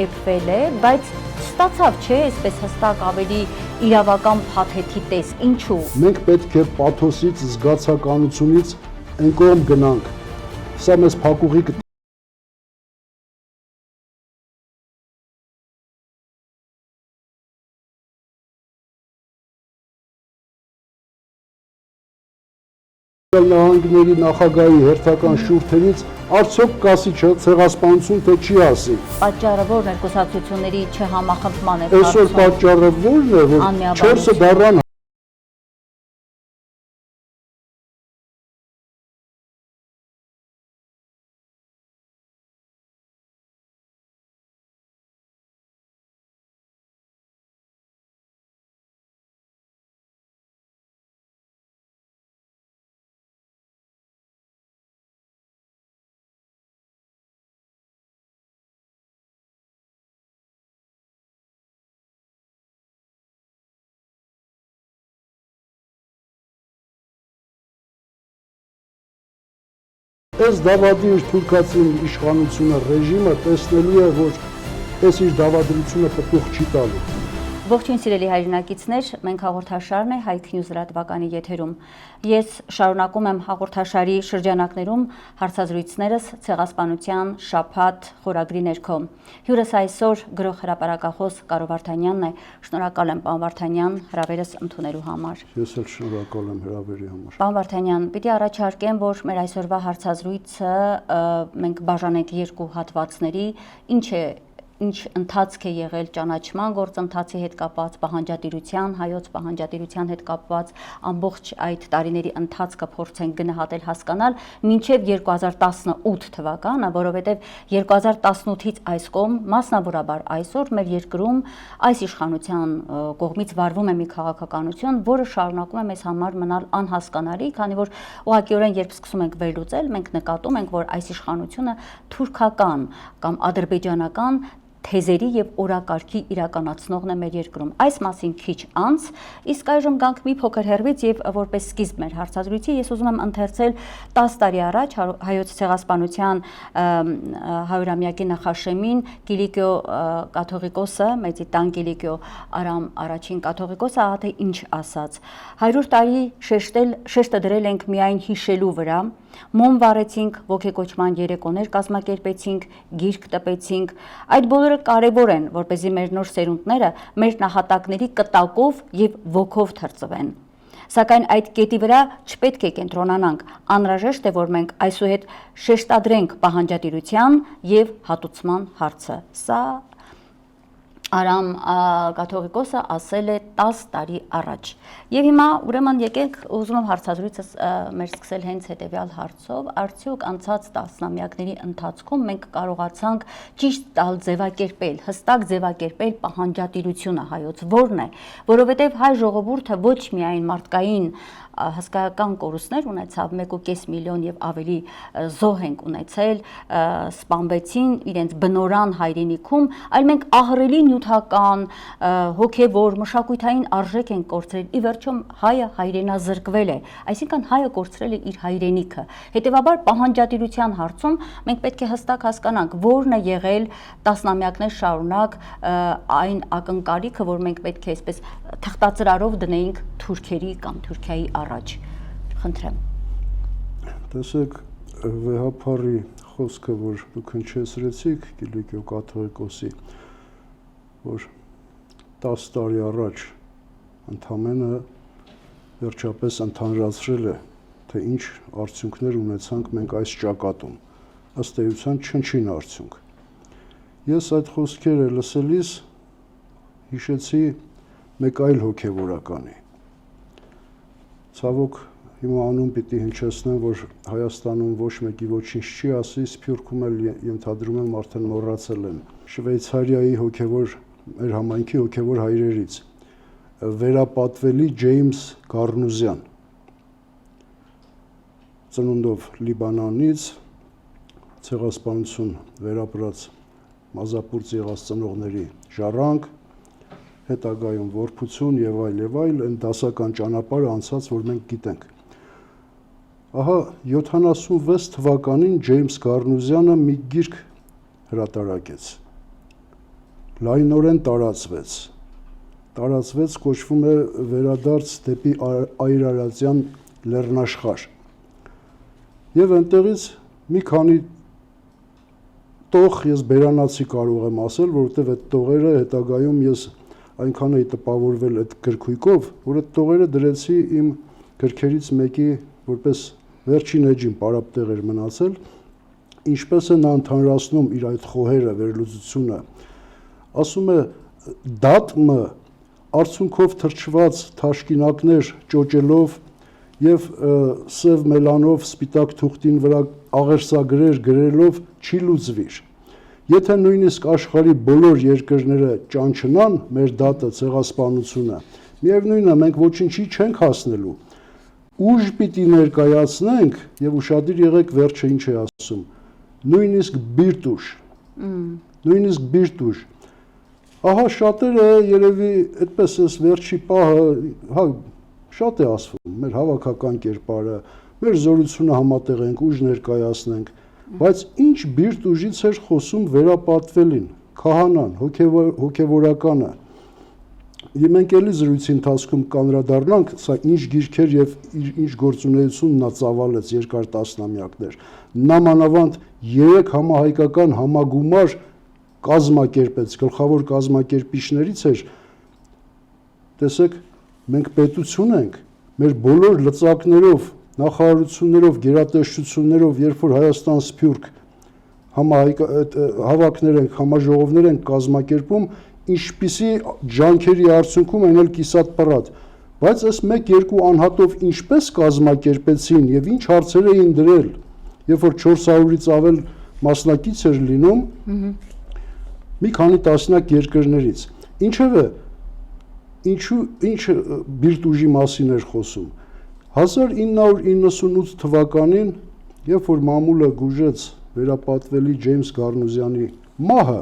Էփվել է, բայց ստացավ չէ, այսպես հստակ ավելի իրավական փաթեթի տեսք, ինչու։ Մենք պետք է պաթոսից, զգացականությունից այն կողմ գնանք։ Սա մեզ փակուղի կտա։ Նահանգների նախագահի հերթական շուրթերից արդյոք կասի չէ ցեղասպանություն թե չի ասի։ Պատճառը ո՞րն է կուսակցությունների չհամախմբման է։ Այսօր պատճառը ո՞րն է, որ 4-ը դառան Այս դավադի իր թուրքացի իշխանությունը, ռեժիմը տեսնելու է, որ այս իր դավադրությունը պտուղ չի տալու։ Ողջույն սիրելի հայրենակիցներ, մենք հաղորդաշարն է Հայք Նյուզ լրատվականի եթերում։ Ես շարունակում եմ հաղորդաշարի շրջանակներում հարցազրույցներս ցեղասպանության շաբաթ խորագրի ներքո։ Հյուրս այսօր գրող հրապարակախոս Կարո Վարդանյանն է։ Շնորհակալ եմ, պարոն Վարդանյան, հրավերս ընդունելու համար։ Ես էլ շնորհակալ եմ հրավերի համար։ Պարոն Վարդանյան, պիտի առաջարկեմ, որ մեր այսօրվա հարցազրույցը մենք բաժանենք երկու հատվածների, ինչ ընթացք է եղել ճանաչման գործընթացի հետ կապված, պահանջատիրության, հայոց պահանջատիրության հետ կապված ամբողջ այդ տարիների ընթացքը փորձենք գնահատել, հասկանալ մինչև 2018 թվականը, որովհետև 2018-ից այս կողմ, մասնավորաբար այսօր մեր երկրում այս իշխանության կողմից վարվում է մի քաղաքականություն, որը շարունակում է մեզ համար մնալ անհասկանալի, քանի որ ուղղակիորեն երբ սկսում ենք վերլուծել, մենք նկատում ենք, որ այս իշխանությունը թուրքական կամ ադրբեջանական թեզերի եւ օրակարգի իրականացնողն է մեր երկրում։ Այս մասին քիչ անց, իսկ այժմ գանք մի փոքր հեռվից եւ որպես սկիզբ մեր հարցազրույցի ես ուզում եմ ընթերցել 10 տարի առաջ հայոց ցեղասպանության 100-ամյակի նախաշեմին Կիլիկիո կաթողիկոսը, Մեծի տան Կիլիկիո Արամ առաջին կաթողիկոսը ահա թե ինչ ասաց. 100 տարի շեշտը դրել ենք միայն հիշելու վրա, մոմ վառեցինք, ոգեկոչման երեկոներ կազմակերպեցինք, գիրք տպեցինք, այդ բոլորը կարևոր են, որպեսզի մեր նոր սերունդները մեր նահատակների կտակով եւ ոգով թրծվեն։ Սակայն այդ կետի վրա չպետք է կենտրոնանանք, անհրաժեշտ է, որ մենք այսուհետ շեշտադրենք պահանջատիրության եւ հատուցման հարցը։ Սա Արամ կաթողիկոսը ասել է 10 տարի առաջ։ Եվ հիմա ուրեմն եկեք ուզում եմ հարցազրույցս մեր սկսել հենց հետևյալ հարցով, արդյոք անցած տասնամյակների ընթացքում մենք կարողացանք ճիշտ տալ ձևակերպել, հստակ ձևակերպել պահանջատիրությունը հայոց, որն է, որովհետև հայ ժողովուրդը ոչ միայն մարդկային հսկայական կորուստներ ունեցավ, 1.5 միլիոն եւ ավելի զոհ ենք ունեցել, սպանվեցին իրենց բնորան հայրենիքում, այլ մենք ահռելի նյութական, հոգեվոր, մշակութային արժեք ենք կորցրել, ի վերջո հայը հայրենազրկվել է, այսինքն հայը կորցրել է իր հայրենիքը։ Հետևաբար պահանջատիրության հարցում մենք պետք է հստակ հասկանանք, որն է եղել տասնամյակներ շարունակ այն ակնկալիքը, որ մենք պետք է այսպես թղթածրարով դնեինք թուրքերի կամ Թուրքիայի առաջ։ Խնդրեմ։ Տեսեք, վեհափարի խոսքը, որ դուք հնչեցրեցիք Կիլիկիո կաթողիկոսի, որ 10 տարի առաջ ընդամենը վերջապես ընդհանրացրել է, թե ինչ արդյունքներ ունեցանք մենք այս ճակատում, ըստ էության չնչին արդյունք։ Ես այդ խոսքերը լսելիս հիշեցի մեկ այլ հոգևորականի։ Ցավոք հիմա անուն պիտի հնչեցնեմ, որ Հայաստանում ոչ մեկի ոչինչ չի ասի, Սփյուռքում էլ ենթադրում եմ արդեն մոռացել են։ Շվեյցարիայի հոգևոր, մեր համայնքի հոգևոր հայրերից, վերապատվելի Ջեյմս Գառնուզյան, ծնունդով Լիբանանից, ցեղասպանություն վերապրած մազապուրծ եղած ծնողների ժառանգ, հետագայում որբություն եւ այլ, այն դասական ճանապարհը անցած, որ մենք գիտենք։ Ահա 76 թվականին Ջեյմս Գառնուզյանը մի գիրք հրատարակեց, լայնորեն տարածվեց, կոչվում է վերադարձ դեպի Այրարատյան լեռնաշխար։ Եվ այնտեղից մի քանի տող ես բերանացի կարող եմ ասել, որովհետև այդ տողերը հետագայում ես այնքան էի տպավորվել այդ գրքույկով, որ այդ տողերը դրեցի իմ գրքերից մեկի որպես վերջին էջին պարապտեղ էր մնացել, ինչպես է նա ընդհանրացնում իր այդ խոհերը, վերլուծությունը, ասում է դատմը արցունքով թրջված թաշկինակներ ճոճելով եւ սև մելանով սպիտակ թուղթին վրա աղերսագրեր գրելով չի լուծվիր։ Եթե նույնիսկ աշխարհի բոլոր երկրները ճանչնան մեր դատը ցեղասպանությունը, միևնույնն է մենք ոչինչի չենք հասնելու։ Ուժ պիտի ներկայացնենք եւ ուշադիր եղեք վերջը ինչ է ասում։ Նույնիսկ բիրտ ուժ։ Ահա շատերը երևի այդպես էս վերջի պահը, հա շատ է ասվում, մեր հավաքական կերպարը, մեր զորությունը համատեղենք, ուժ ներկայացնենք, բայց ինչ բիրտ ուժից էր խոսում վերապատվելին, քահանան, հոգևորականը։ Մենք էլի զրույցի ընթացքում կանրադառնանք, սա ինչ գիրքեր եւ ինչ գործունեություն նա ծավալեց երկար տասնամյակներ։ Նամանավանդ 3 համահայկական համագումար կազմակերպեց, գլխավոր կազմակերպիչներից էր, տեսեք, մենք պետություն ենք, մեր բոլոր լծակներով, նախարարություններով, գերատեսչություններով, երբ որ Հայաստան Սփյուռք հավաքներ ենք, համաժողովներ ենք կազմակերպում, ինչպիսի ջանքերի արդյունքում են էլ կիսատ պռատ, բայց այս 1-2 անհատով ինչպես կազմակերպեցին եւ ինչ հարցեր էին դրել, երբ որ 400-ից ավել մասնակից էր լինում, մի քանի տասնյակ երկրներից։ Ինչևէ, ինչ բիրտ ուժի մասին էր խոսում։ 1998 թվականին, երբ որ մամուլը գուժեց վերապատվելի Ջեյմս Գառնուզյանի մահը,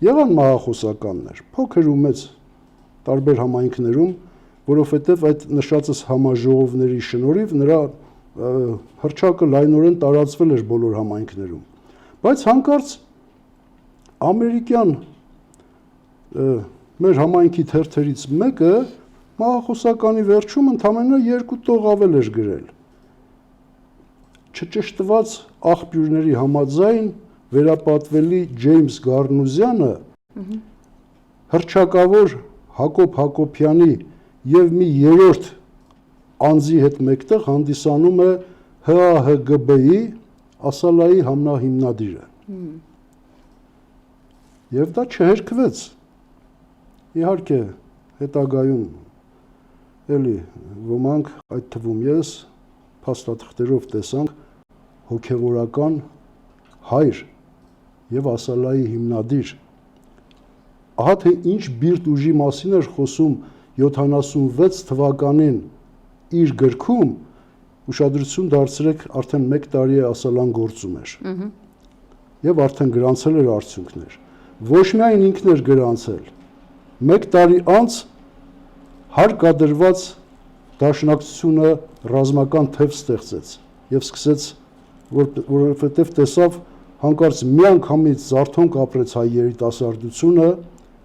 եղան մահախոսականներ, փոքր ու մեծ տարբեր համայնքներում, որովհետև այդ նշածս համաժողովների շնորհիվ նրա հռչակը լայնորեն տարածվել էր բոլոր համայնքներում։ Բայց հանկարծ ամերիկյան մեր համայնքի թերթերից մեկը մահախոսականի վերջում ընդամենը 2 տող ավել էր գրել։ Չճշտված աղբյուրների համաձայն վերապատվելի Ջեյմս Գառնուզյանը հռչակավոր Հակոբ Հակոբյանի եւ մի 3-րդ անձի հետ մեկտեղ հանդիսանում է ՀԱՀԳԲ-ի ասալայի համնահիմնադիրը։ Եվ դա չհերքվեց։ Իհարկե, հետագայում էլի ոմանք, այդ թվում ես, փաստաթղթերով տեսանք հոգևորական հայր եւ ասալայի հիմնադիր։ Ահա թե ինչ բիրտ ուժի մասին էր խոսում 76 թվականին իր գրքում, ուշադրություն դարձրեք, արդեն 1 տարի է ասալան գործում էր։ Եվ արդեն գրանցել էր արդյունքներ։ Ոչ միայն ինքն էր գրանցել, 1 տարի անց հարկադրված դաշնակցությունը ռազմական թև ստեղծեց եւ սկսեց, որովհետեւ տեսավ հանկարծ միանգամից զարթոնք ապրեց հայ երիտասարդությունը,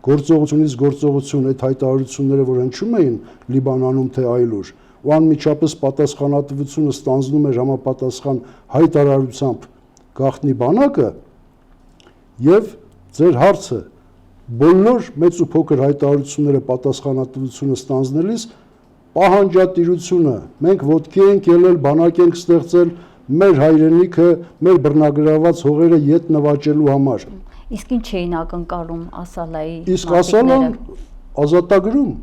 գործողությունից գործողություն այդ հայտարարությունները, որ հնչում էին Լիբանանում թե այլուր, ու անմիջապես պատասխանատվությունը ստանձնում էր համապատասխան հայտարարությամբ գաղտնի բանակը, եւ ձեր հարցը բոլոր մեծ ու փոքր հայտարարությունները պատասխանատվությունը ստանձնելիս պահանջատիրությունը, մենք ոտքի ենք ելել, բանակ ենք ստեղծել մեր հայրենիքը, մեր բռնագրաված հողերը ետ նվաճելու համար։ Իսկ ինչ էին ակնկալում ասալայի մարտիկները։ Իսկ ասալան ազատագրում,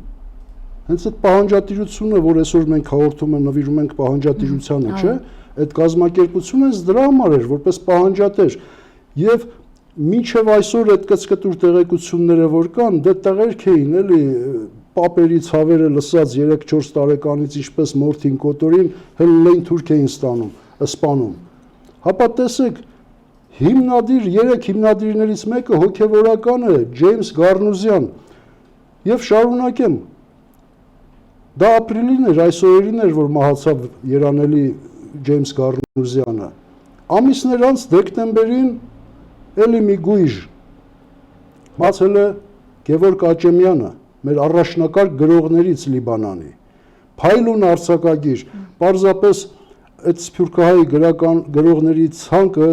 հենց այդ պահանջատիրությունը, որ այսօր մենք հաղորդում ենք, նվիրում ենք պահանջատիրությանը, չէ՞, այդ կազմակերպությունը դրա համար էր, որպես պահանջատեր, եւ մինչև այսօր այդ կծկտուր տեղեկությունները որ կան, դե տեղերք էին, էլի պապերի ցավերը լսած 3-4 տարեկանից ինչպես մորթին կոտորին հլլեն թուրք էին սպանում։ Հապա տեսեք, հիմնադիր 3 հիմնադիրներից մեկը հոգևորական է Ջեյմս Գառնուզյան։ Եվ շարունակեմ։ Դա ապրիլին էր, այսօրերին էր, որ մահացավ երանելի Ջեյմս Գառնուզյանը։ Ամիսներ անց դեկտեմբերին էլի մի գույժ Մացել է Գևորգ Աճեմյանը, մեր առաջնակարգ գրողներից Լիբանանի։ Փայլուն արձակագիր, պարզապես այդ սփյուռքահայ գրողների ցանկը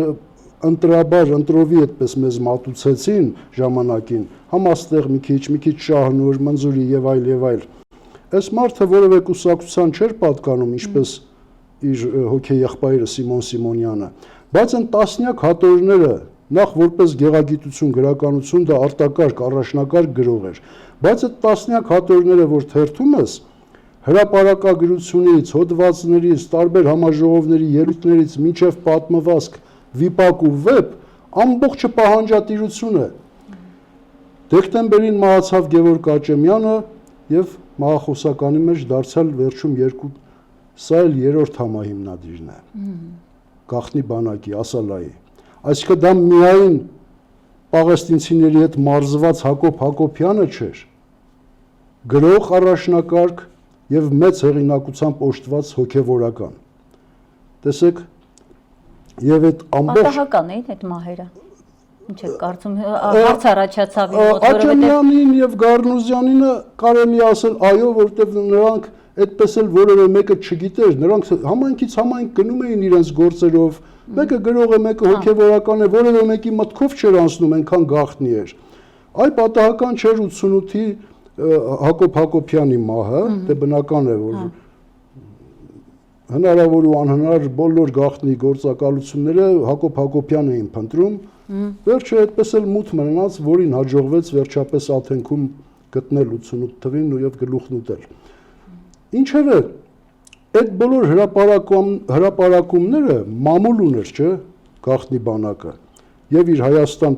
ընտրովի այդպես մեզ մատուցեցին ժամանակին, համաստեղ մի քիչ Շահնուր, Մնձուրի եւ այլ։ Այս մարդը որևէ կուսակցության չէր պատկանում, ինչպես իր հոգեի եղբայրը Սիմոն Սիմոնյանը, բայց այն տասնյակ հատորները նախ որպես գեղագիտություն, գրականություն դա արտակարգ, առաջնակարգ գրող էր, բայց այդ տասնյակ հատորները, որ թերթում ես, հրապարակագրությունից, հոդվածներից, տարբեր համաժողովների ելույթներից մինչև պատմվածք, վիպակ ու վեպ, ամբողջը պահանջատիրություն է։ Դեկտեմբերին մահացավ Գևորգ Աճեմյանը եւ մահախոսականի մեջ դարձյալ վերջում սա էլ երրորդ համահիմնադիրն է։ Գախնի բանակի, Ասալայի։ Այսինքն դա միայն պաղեստինցիների հետ մարզված Հակոբ Հակոբյանը չէր, գրող առաջնակարգ եւ մեծ հեղինակությամբ օժտված հոգեվորական։ Տեսեք, եւ այդ ամբողջ պատահական էին այդ մահերը։ Ինչ է կարծում, հարց առաջացավ իմ մոտ, որովհետեւ Աճեմյանին եւ Գառնուզյանինը կարելի ասել այո, որտեվ նրանք այդպես էլ որևէ մեկը չգիտեր, նրանք համայնքից համայնք գնում էին իրենց գործերով, մեկը գրող է, մեկը հոգեվորական է, որևէ մեկի մտքով չէր անցնում, այնքան գաղտնի էր։ Այ պատահական չէր 88-ի Հակոբ Հակոբյանի մահը, դե բնական է, որ հնարավոր ու անհնար բոլոր գաղտնի գործակալությունները Հակոբ Հակոբյան էին փնտրում, վերջը այդպես էլ մութ մնաց, որին հաջողվեց վերջապես Աթենքում գտնել 88 թվին ու եւ գլուխն ուտել։ Ինչևէ, այդ բոլոր հրապարակումները մամուլ ուներ, չէ, գաղտնի բանակը, եւ իր Հայաստան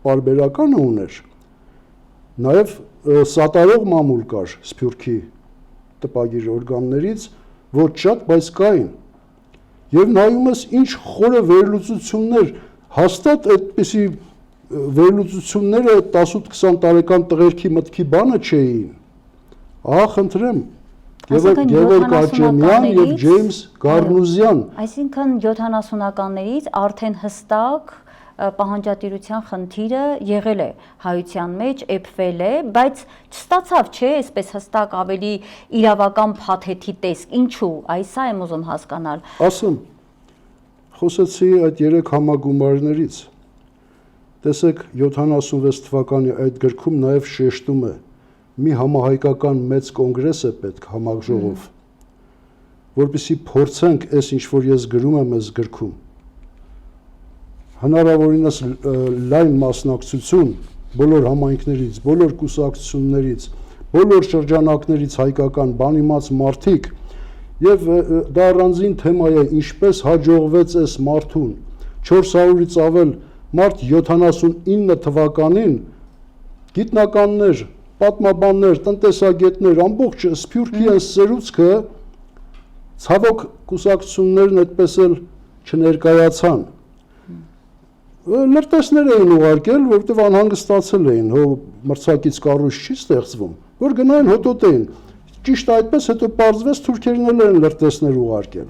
պարբերականը ուներ, նաեւ սատարող մամուլ կար Սփյուռքի տպագիր օրգաններից, ոչ շատ, բայց կային։ Եվ նայում ես ինչ խորը վերլուծություններ, հաստատ այդպիսի վերլուծությունները 18-20 տարեկան տղերքի մտքի բանը չէին։ Ահա խնդրեմ, Գևորգ Աճեմյան եւ Ջեյմս Գառնուզյան։ Այսինքն 70-ականներից արդեն հստակ պահանջատիրության խնդիրը եղել է հայության մեջ, էփվել է, բայց չստացավ, չէ, այսպես հստակ ավելի իրավական փաթեթի տեսք։ Ինչու՞, այսա եմ ուզում հասկանալ։ Ասում, խոսեցի այդ 3 համագումարներից։ Տեսեք, 76 թվականի այդ գրքում նաև շեշտում է, մի համահայկական մեծ կոնգրես է պետք, համաժողով, որպեսզի փորձենք այս ինչ որ ես գրում եմ այս գրքում, հնարավորինս լայն մասնակցություն բոլոր համայնքներից, բոլոր կուսակցություններից, բոլոր շրջանակներից հայկական բանիմաց մարդիկ, եւ դա առանձին թեմա է, ինչպես հաջողվեց այս մարդուն 400-ից ավել մարդ 79 թվականին գիտնականներ, պատմաբաններ, տնտեսագետներ, ամբողջ Սփյուռքի այս սերուցքը ցավոք կուսակցություններն այդպես էլ չներկայացան։ Լրտեսներ էին ուղարկել, որովհետև անհանգստացել էին, հո մրցակից կառույց չի ստեղծվում, որ գնային հոտոտեին։ Ճիշտ այդպես հետո պարզվեց թուրքերն էլ են լրտեսներ ուղարկել։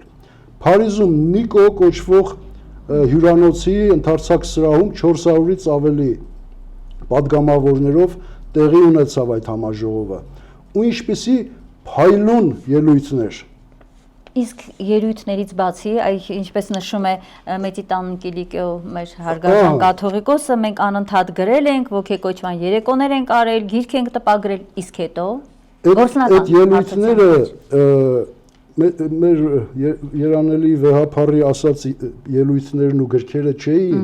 Փարիզում Նիկո կոչվող հյուրանոցի ընդարձակ սրահում 400-ից ավելի падգամավորներով տեղի ունեցավ այդ համաժողովը։ Ու ինչպիսի փայլուն ելույթներ։ Իսկ ելույթներից բացի, ինչպես նշում է Մեծիտան Կիլիկյո մեր հարգարժան կաթողիկոսը, մենք անընդհատ գրել ենք, ոգեկոչման երեկոներ ենք արել, գիրք ենք տպագրել, իսկ հետո այդ ելույթները մեր Երանելի վեհափառի ասած ելույթներն ու գրքերը չէին,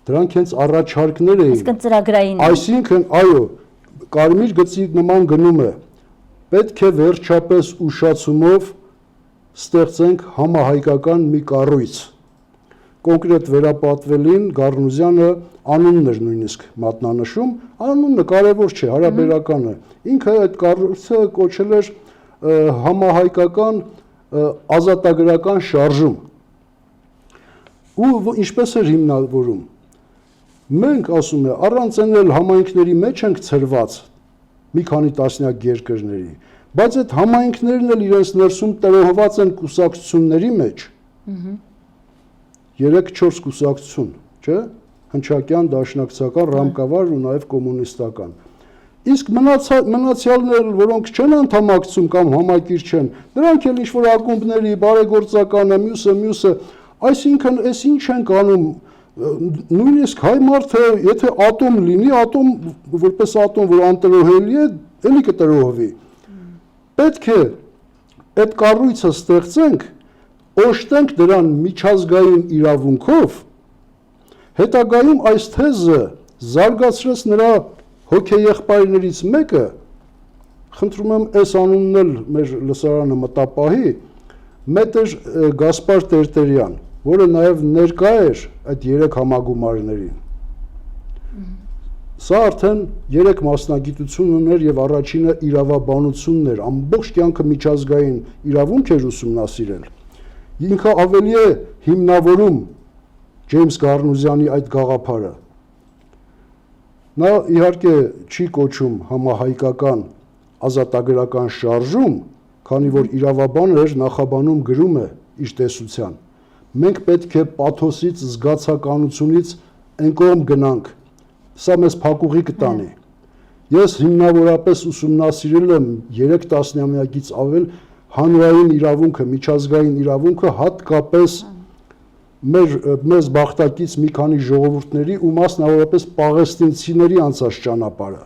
դրանք հենց առաջարկներ էին։ Իսկ ծրագրային։ Այսինքն, այո, կարմիր գծի նման գնում է, պետք է վերջապես ուշացումով ստեղծենք համահայկական մի կառույց։ Կոնկրետ վերապատվելին Գառնուզյանը անունն էր նույնիսկ մատնանշում, անունը կարևոր չէ, հարաբերականը։ Ինքը այդ կառույցը կոչել էր համահայկական ազատագրական շարժում։ Ու ինչպես էր հիմնավորում։ Մենք, ասում է, առանց էլ համայնքների մեջ ենք ցրված մի քանի տասնյակ երկրների, բայց այդ համայնքներն էլ իրենց ներսում տրոհված են կուսակցությունների մեջ, 3-4 կուսակցություն, չէ, հնչակյան, դաշնակցական, ռամկավար ու նաև կոմունիստական։ Իսկ մնացյալներ, որոնք չեն անդամակցում կամ համակիր չեն, նրանք էլ ինչ-որ ակումբների, բարեգործականը, մյուսը, այսինքն այս ինչ են անում, նույնիսկ հայ մարդը, եթե ատոմ լինի, ատոմ որպես ատոմ, որ անտրոհելի է, էլի կտրոհվի։ Պետք է այդ կառույցը ստեղծենք, օժտենք դրան միջազգային իրավունքով, հետագայում այս թեզը զարգացրեց նրա հոգեեղբայրներից մեկը, խնդրում եմ այս անունն էլ մեր լսարանը մտապահի, Մետր Գասպար Տերտերյան, որը նաև ներկա էր այդ 3 համագումարներին։ Սա արդեն 3 մասնագիտություն ուներ եւ առաջինը իրավաբանությունն էր, ամբողջ կյանքը միջազգային իրավունք էր ուսումնասիրել։ Ինքը ավելի է հիմնավորում Ջեյմս Գառնուզյանի այդ գաղափարը։ Նա իհարկե չի կոչում համահայկական ազատագրական շարժում, քանի որ իրավաբանը էր նախաբանում գրում է իր տեսության։ Մենք պետք է պաթոսից, զգացականությունից այն կողմ գնանք։ Սա մեզ փակուղի կտանի։ Ես հիմնավորապես ուսումնասիրել եմ 3 տասնամյակից ավել հանրային իրավունքը, միջազգային իրավունքը, հատկապես մեզ բախտակից մի քանի ժողովուրդների ու մասնավորապես պաղեստինցիների անցած ճանապարհը։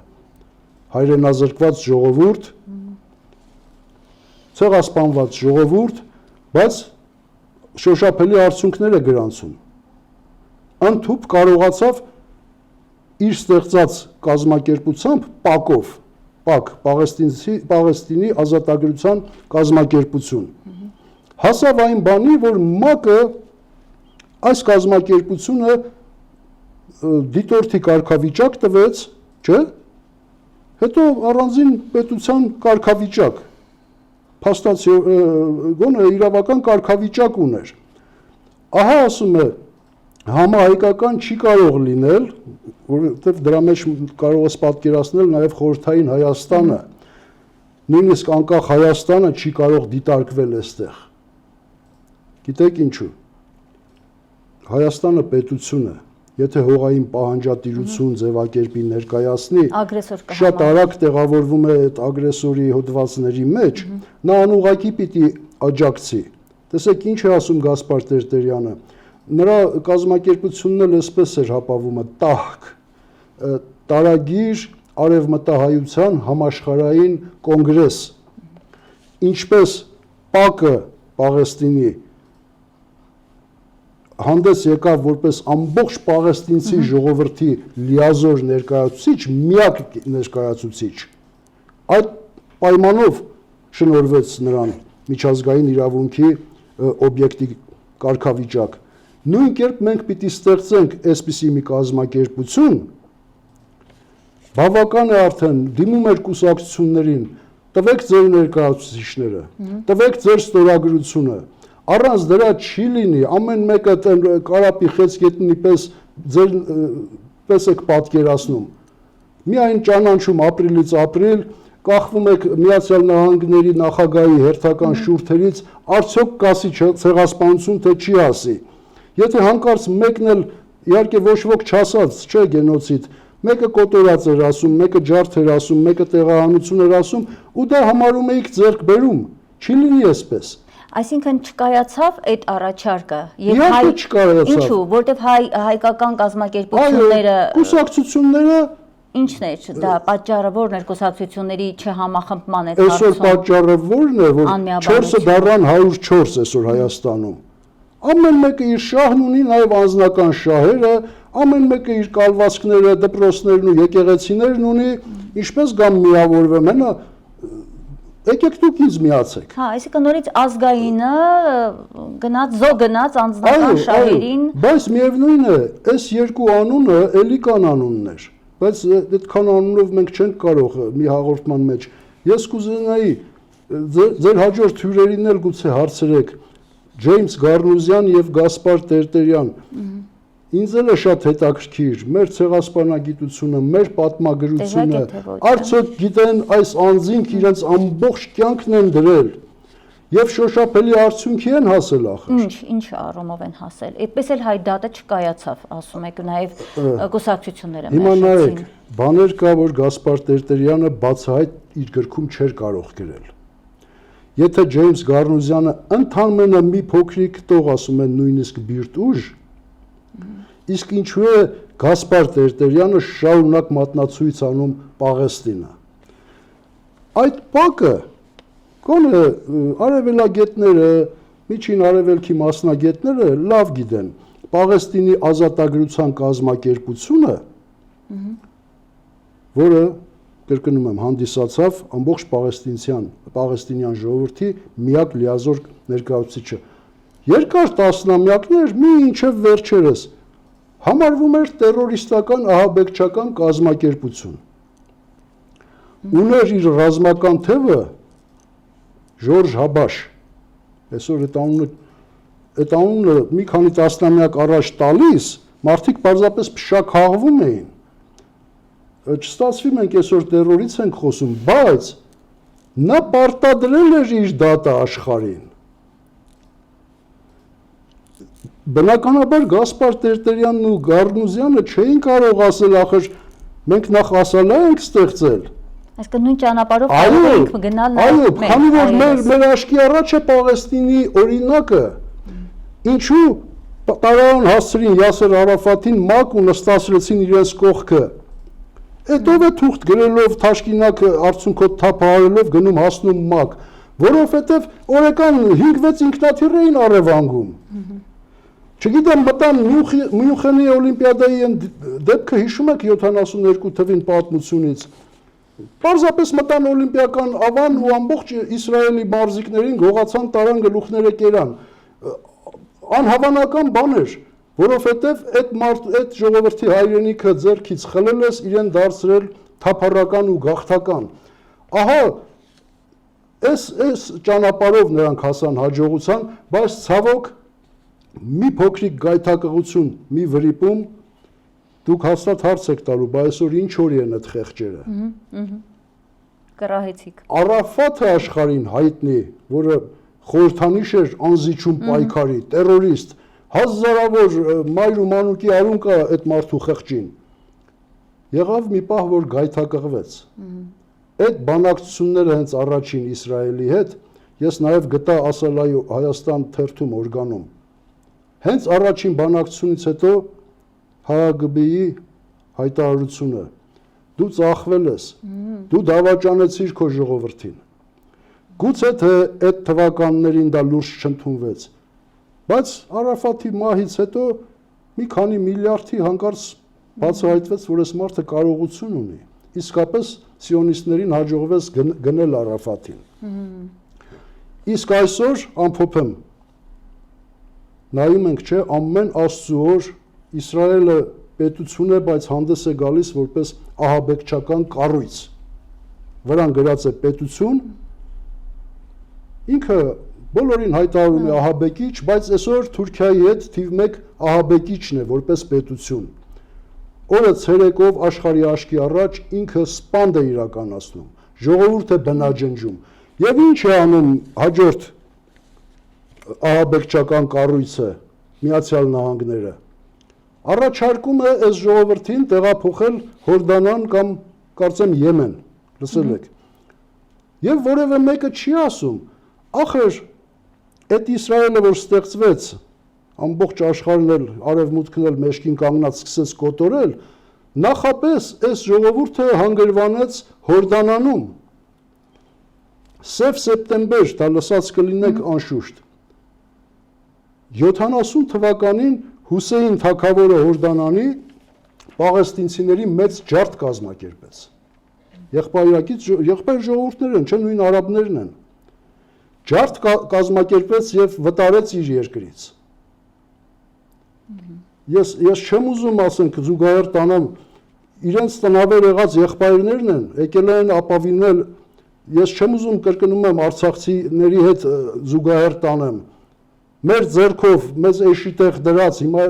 Հայրենազրկված ժողովուրդ, ցեղասպանված ժողովուրդ, բայց շոշափելի արդյունքներ է գրանցում։ Ընդհուպ կարողացավ իր ստեղծած կազմակերպությամբ ՊԱԿ-ով, Պաղեստինի ազատագրության կազմակերպություն։ Հասավ այն բանի, որ ՄԱԿ-ը այս կազմակերպությունը դիտորդի կարգավիճակ տվեց, չէ՞։ Հետո առանձին պետության կարգավիճակ, փաստացի գոնե իրավական կարգավիճակ ուներ։ Ահա ասում է, համահայկական չի կարող լինել, որովհետև դրա մեջ կարող ես պատկերացնել նաև խորհրդային Հայաստանը, նույնիսկ անկախ Հայաստանը չի կարող դիտարկվել այստեղ։ Գիտեք ինչու։ Հայաստանը պետություն է, եթե հողային պահանջատիրություն ձևակերպի ներկայացնի, շատ արագ տեղավորվում է այդ ագրեսորի հոդվածների մեջ, նա անուղղակի պիտի աջակցի։ Տեսեք ինչ է ասում Գասպար Տերտերյանը, նրա կազմակերպությունն էլ այսպես էր հապավում, ՏԱՀԿ, Տարագիր արևմտահայության համաշխարհային կոնգրես, ինչպես ՊԱԿ-ը Պաղեստինի հանդես եկավ որպես ամբողջ պաղեստինցի ժողովրդի լիազոր ներկայացուցիչ, միակ ներկայացուցիչ, այդ պայմանով շնորհվեց նրան միջազգային իրավունքի օբյեկտի կարգավիճակ։ Նույն կերպ մենք պիտի ստեղծենք այսպիսի մի կազմակերպություն, բավական է արդեն դիմում էր կուսակցություններին, տվեք ձեր ներկայացուցիչները, տվեք ձեր ստորագրությունը, առանց դրա չի լինի, ամեն մեկը կարապի խեցգետնի պես ձեր պես եք պատկերացնում, միայն ճանաչում ապրիլից ապրիլ, կախվում եք Միացյալ Նահանգների նախագահի հերթական շուրթերից, արդյոք կասի ցեղասպանություն թե չի ասի։ Եթե հանկարծ մեկն էլ իհարկե ոչ ոք չասած, չէ գենոցիդ, մեկը կոտորած էր ասում, մեկը ջարդ էր ասում, մեկը տեղահանություն էր ասում, ու դա համարում էիք ձեռք բերում, չի լինի այսպես։ Այսինքն չկայացավ այդ առաջարկը եւ ինչու, որտեվ հայկական կազմակերպությունները կուսակցությունները ինչն է դա պատճառը որն էր կուսակցությունների չհամախմբման այդ հարցում։ Այսօր պատճառը որն է, որ 4-ը դառան 104 այսօր Հայաստանում։ Ամեն մեկը իր շահն ունի, նաև անձնական շահերը, ամեն մեկը իր կալվածքները, դպրոցներն ու եկեղեցիներն ունի, ինչպես գամ միավորվեմ, հենա եկեք դուք ինձ միացեք։ Հա, այսինքն նորից ազգայինը գնաց անձնական շահերին։ Բայց միևնույն է, այս երկու անունը էլի կան անուններ, բայց այդքան անունով մենք չենք կարող մի հաղորդման մեջ։ Ես կուզենայի ձեր հաջորդ հյուրերին էլ գուցե հարցրեք Ջեյմս Գառնուզյան եւ Գասպար Տերտերյան։ Ինձ էլ է շատ հետաքրքիր մեր ցեղասպանագիտությունը, մեր պատմագրությունը, արդյոք գիտեն այս անձինք իրենց ամբողջ կյանքն են դրել Եվ շոշափելի արդյունքի են հասել ախր։ Ինչ առումով են հասել։ Այդպես էլ հայ դատը չկայացավ, ասում եք, նաև կուսակցությունները Հիմա նայեք, մերժեցին։ բաներ կա, որ Գասպար Տերտերյանը բացահայտ իր գրքում չէր կարող գրել։ Եթե Ջեյմս Գառնուզյանը ընդհանրապես մի փոքրիկ տող ասում են նույնիսկ բիրտ ուժ, իսկ ինչու է Գասպար Տերտերյանը շարունակ մատնացույց անում Պաղեստինը։ Այդ պակը Կոնը արևելագետները, միջին արևելքի մասնագետները լավ գիտեն Պաղեստինի ազատագրության կազմակերպությունը, որը կրկնում եմ հանդիսացավ ամբողջ պաղեստինյան ժողովրդի միակ լիազոր ներկայացուցիչը։ Երկար տասնամյակներ մինչև վերջերս համարվում էր տերորիստական ահաբեկչական կազմակերպություն։ Ուներ իր ռազմական թևը Ժորժ Հաբաշ, այսօր այդ անունը մի քանի տասնամյակ առաջ տալիս, մարդիկ պարզապես փշաքաղվում էին։ Չստացվի մենք այսօր տերորից ենք խոսում, բայց նա պարտադրել էր իր դատը աշխարհին։ Բնականաբար Գասպար Տերտերյանն ու Գառնուզյանը չէին կարող ասել, ախր մենք նախ ասալա ենք ստեղծել։ Այսինքն նույն ճանապարհով կարող ենք գնալ նաև։ Այո, քանի որ մեր աչքի առաջ է Պաղեստինի օրինակը, ինչու տարան հասցրին Յասեր Արաֆատին մակ ու նստացրեցին իրենց կողքը։ Այդով է թուղթ գրելով թաշկինակը արցունքոտ թափահարելով գնում հասնում մակ, որովհետև օրական 5-6 ինքնաթիռ էին առևանգում։ Չգիտեմ, մտան Մյունխենի օլիմպիադայի դեպքը հիշում եք 72 թվին պատմությունից։ Պարզապես մտան օլիմպիական ավան ու ամբողջ Իսրայելի մարզիկներին գողացան տարան գլուխները կերան։ Անհավանական բան էր, որովհետև այդ ժողովրդի հայրենիքը ձեռքից խլել ես, իրեն դարձրել թափառական ու գաղթական։ Ահա այս ճանապարհով նրանք հասան հաջողության, բայց ցավոք մի փոքրիկ գայթակղություն, մի վրիպում դուք հաստատ հարց եք տալու, բայց այսօր ինչ օրի են այդ խեղճերը։ Կռահեցիք։ Արաֆաթը աշխարհին հայտնի, որը խորհրդանիշ էր անզիջում պայքարի, տերորիստ, հազարավոր մայր ու մանուկի արուն կա այդ մարդու խղճին։ Եղավ մի պահ, որ գայթակղվեց։ Այդ բանակցությունները հենց առաջին Իսրայելի հետ, ես նաև գտա Ասալայի Հայաստան թերթում օրգանում։ Հենց առաջին բանակցությունից հետո ՀԱԳԲ-ի հայտարարությունը դու ծախվել ես, դու դավաճանեցիր քո ժողովրդին։ Գուցե թե այդ թվականներին դա լուրջ չընդունվեց, բայց Արաֆաթի մահից հետո մի քանի միլիարդի հանկարծ բացահայտվեց, որ այս մարդը կարողություն ունի։ Իսկապես սիոնիստներին հաջողվեց գնել Արաֆաթին։ Իսկ այսօր ամփոփեմ, նայում ենք, չէ, ամեն Աստծու օր Իսրայելը պետություն է, բայց հանդես է գալիս որպես ահաբեկչական կառույց։ Վրան գրած է պետություն, ինքը բոլորին հայտարարում է ահաբեկիչ, բայց այսօր Թուրքիայի հետ թիվ 1 ահաբեկիչն է որպես պետություն։ Օրը ցերեկով աշխարհի աչքի առաջ ինքը սպանդ է իրականացնում, ժողովուրդ է բնաջնջում։ Եվ ինչ է անում հաջորդ ահաբեկչական կառույցը, Միացյալ Նահանգները։ Առաջարկում է այս ժողովրդին տեղափոխել Հորդանան կամ կարծեմ Եմեն, լսել եք։ Եվ որևէ մեկը չի ասում, ախր այդ Իսրայելը, որ ստեղծվեց, ամբողջ աշխարհն էլ արևմուտքն էլ մեջքին կանգնած սկսեց կոտորել, նախապես այս ժողովուրդը հանգրվանեց Հորդանանում։ Սև սեպտեմբեր, դա լսած կլինեք անշուշտ։ 70 թվականին Հուսեյն թագավորը Հորդանանի պաղեստինցիների մեծ ջարդ կազմակերպեց։ Եղբայր ժողովուրդներ են, չէ, նույն արաբներն են։ Ջարդ կազմակերպեց եւ վտարեց իր երկրից։ Ես չեմ ուզում ասենք զուգահեռ տանեմ, իրենց տնավեր եղած եղբայրներն են, եկել են ապավինել, ես չեմ ուզում կրկնում եմ արցախցիների հետ զուգահեռ տանեմ։ Մեր ձեռքով մեզ էշիտեղ դրած, հիմա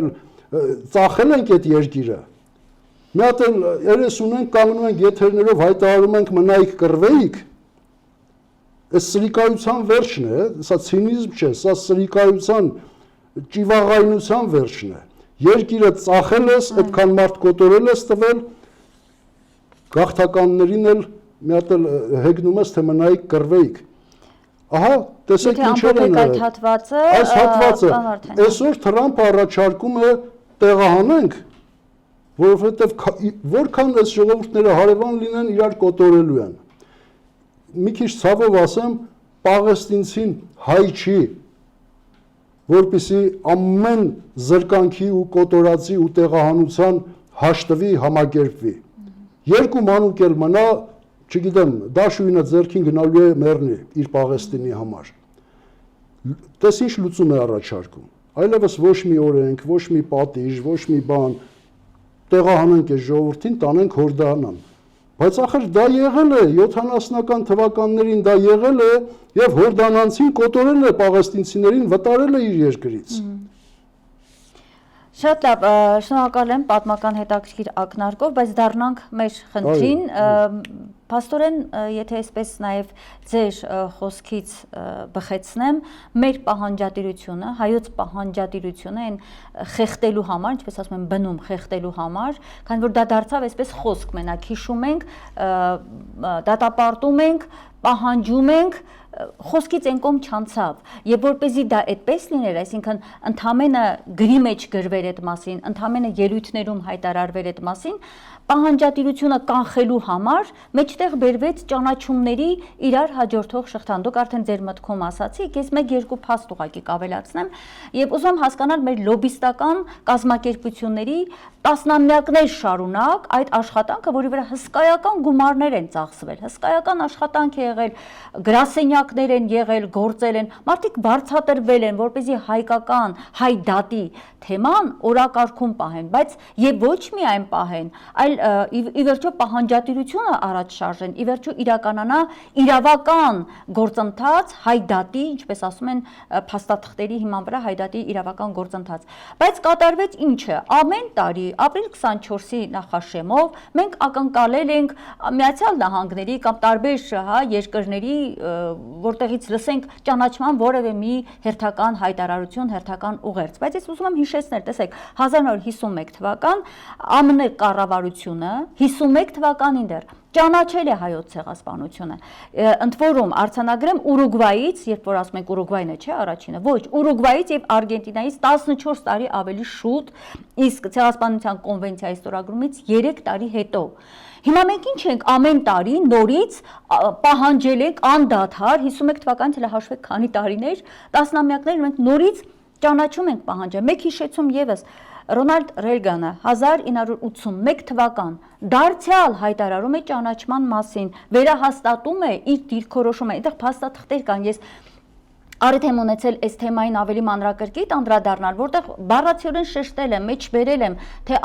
ծախել ենք այդ երկիրը։ Մի հատ էլ երես ունենք, կանգնում ենք եթերներով հայտարարում ենք մնայիք կռվեիք։ Այս սրիկայության վերջն է, սա ցինիզմ չէ, սա սրիկայության ճիվաղայնության վերջն է։ Երկիրը ծախել ես, այդքան մարդ կոտորել ես տվել, գաղթականներին էլ մի հատ էլ հեգնում ես, թե մնայիք կռվեիք։ Ահա, տեսեք ինչեր են այդ հատվածը, այս հատվածը, այսօր Թրամփը առաջարկում է տեղահանենք, որովհետև որքան այս ժողովուրդները հարևան լինեն, իրար կոտորելու են։ Մի քիչ ցավով ասեմ, Պաղեստինցին հայ չի, որպեսզի ամեն զրկանքի ու կոտորածի ու տեղահանության հաշտվի, համակերպվի։ Երկու մանուկ էլ մնա, չգիտեմ, դաշույնը ձեռքին գնալու է մեռնի իր Պաղեստինի համար։ Տես ինչ լուծում է առաջարկում։ Այլևս ոչ մի օրենք, ոչ մի պատիժ, ոչ մի բան, տեղահանենք այս ժողովրդին, տանենք Հորդանան։ Բայց ախր դա եղել է 70-ական թվականներին դա եղել է եւ հորդանանցին կոտորել է պաղեստինցիներին, վտարել է իր երկրից։ Շատ լավ, շնորհակալ եմ պատմական հետաքրքիր ակնարկով, բայց դառնանք մեր խնդրին, փաստորեն, եթե այսպես նաև ձեր խոսքից բխեցնեմ, մեր պահանջատիրությունը, հայոց պահանջատիրությունը այն խեղտելու համար, ինչպես ասում են, բնում խեղտելու համար, քանի որ դա դարձավ այսպես խոսք, մենակ հիշում ենք, դատապարտում ենք, պահանջում ենք, խոսքից այն կողմ չանցավ եւ որպեսզի դա այդպես լիներ, այսինքն ընդամենը գրի մեջ գրվեր այդ մասին, ընդամենը ելույթներում հայտարարվեր այդ մասին, պահանջատիրությունը կանխելու համար մեջտեղ բերվեց ճանաչումների իրար հաջորդող շղթան։ Դուք արդեն ձեր մտքում ասացիք, ես 1-2 փաստ ուղղակի կավելացնեմ եւ ուզում եմ հասկանալ մեր լոբիստական կազմակերպությունների տասնամյակներ շարունակ այդ աշխատանքը, որի վրա հսկայական գումարներ են ծախսվել, հսկայական աշխատանք է եղել, գրասենյակներ են եղել, գործել են, մարդիկ բարձրատրվել են, որպեսզի հայկական, հայ դատի թեման օրակարգում պահեն, բայց եւ ոչ միայն պահեն, այլ ի վերջո պահանջատիրությունը առաջ շարժեն, ի վերջո իրականանա իրավական գործընթաց հայ դատի, ինչպես ասում են, փաստաթղթերի հիման վրա հայ դատի իրավական գործընթաց։ Բայց կատարվեց ինչը։ Ամեն տարի ապրիլ 24-ի նախաշեմով մենք ակնկալել ենք Միացյալ Նահանգների կամ տարբեր երկրների, որտեղից լսենք ճանաչման որևէ մի հերթական հայտարարություն, հերթական ուղերձ։ Բայց ես ուզում եմ հիշեցնել, տեսեք, 1951 թվական ԱՄՆ կառավարությունը 51 թվականին դեռ ճանաչել է հայոց ցեղասպանությունը։ Ընդ որում արձանագրեմ Ուրուգվայից, երբ որ ասում ենք Ուրուգվայն է, չէ, առաջինը, ոչ, Ուրուգվայից եւ Արգենտինայից 14 տարի ավելի շուտ, իսկ ցեղասպանության կոնվենցիայի ստորագրումից 3 տարի հետո։ Հիմա մենք ինչ ենք ամեն տարի նորից պահանջել ենք անդադար 51 թվականից էլ հաշվեք քանի տարիներ, տասնամյակներ մենք նորից ճանաչում ենք պահանջել։ Մեկ հիշեցում եւս Ռոնալդ Ռեյգանը 1981 թվական դարձյալ հայտարարում է ճանաչման մասին, վերահաստատում է իր դիրքորոշումը, այդտեղ փաստաթղթեր կան, ես առիթ եմ ունեցել այս թեմային ավելի մանրակրկիտ անդրադառնալ, որտեղ բառացիորեն շեշտել եմ, մեջբերել եմ, թե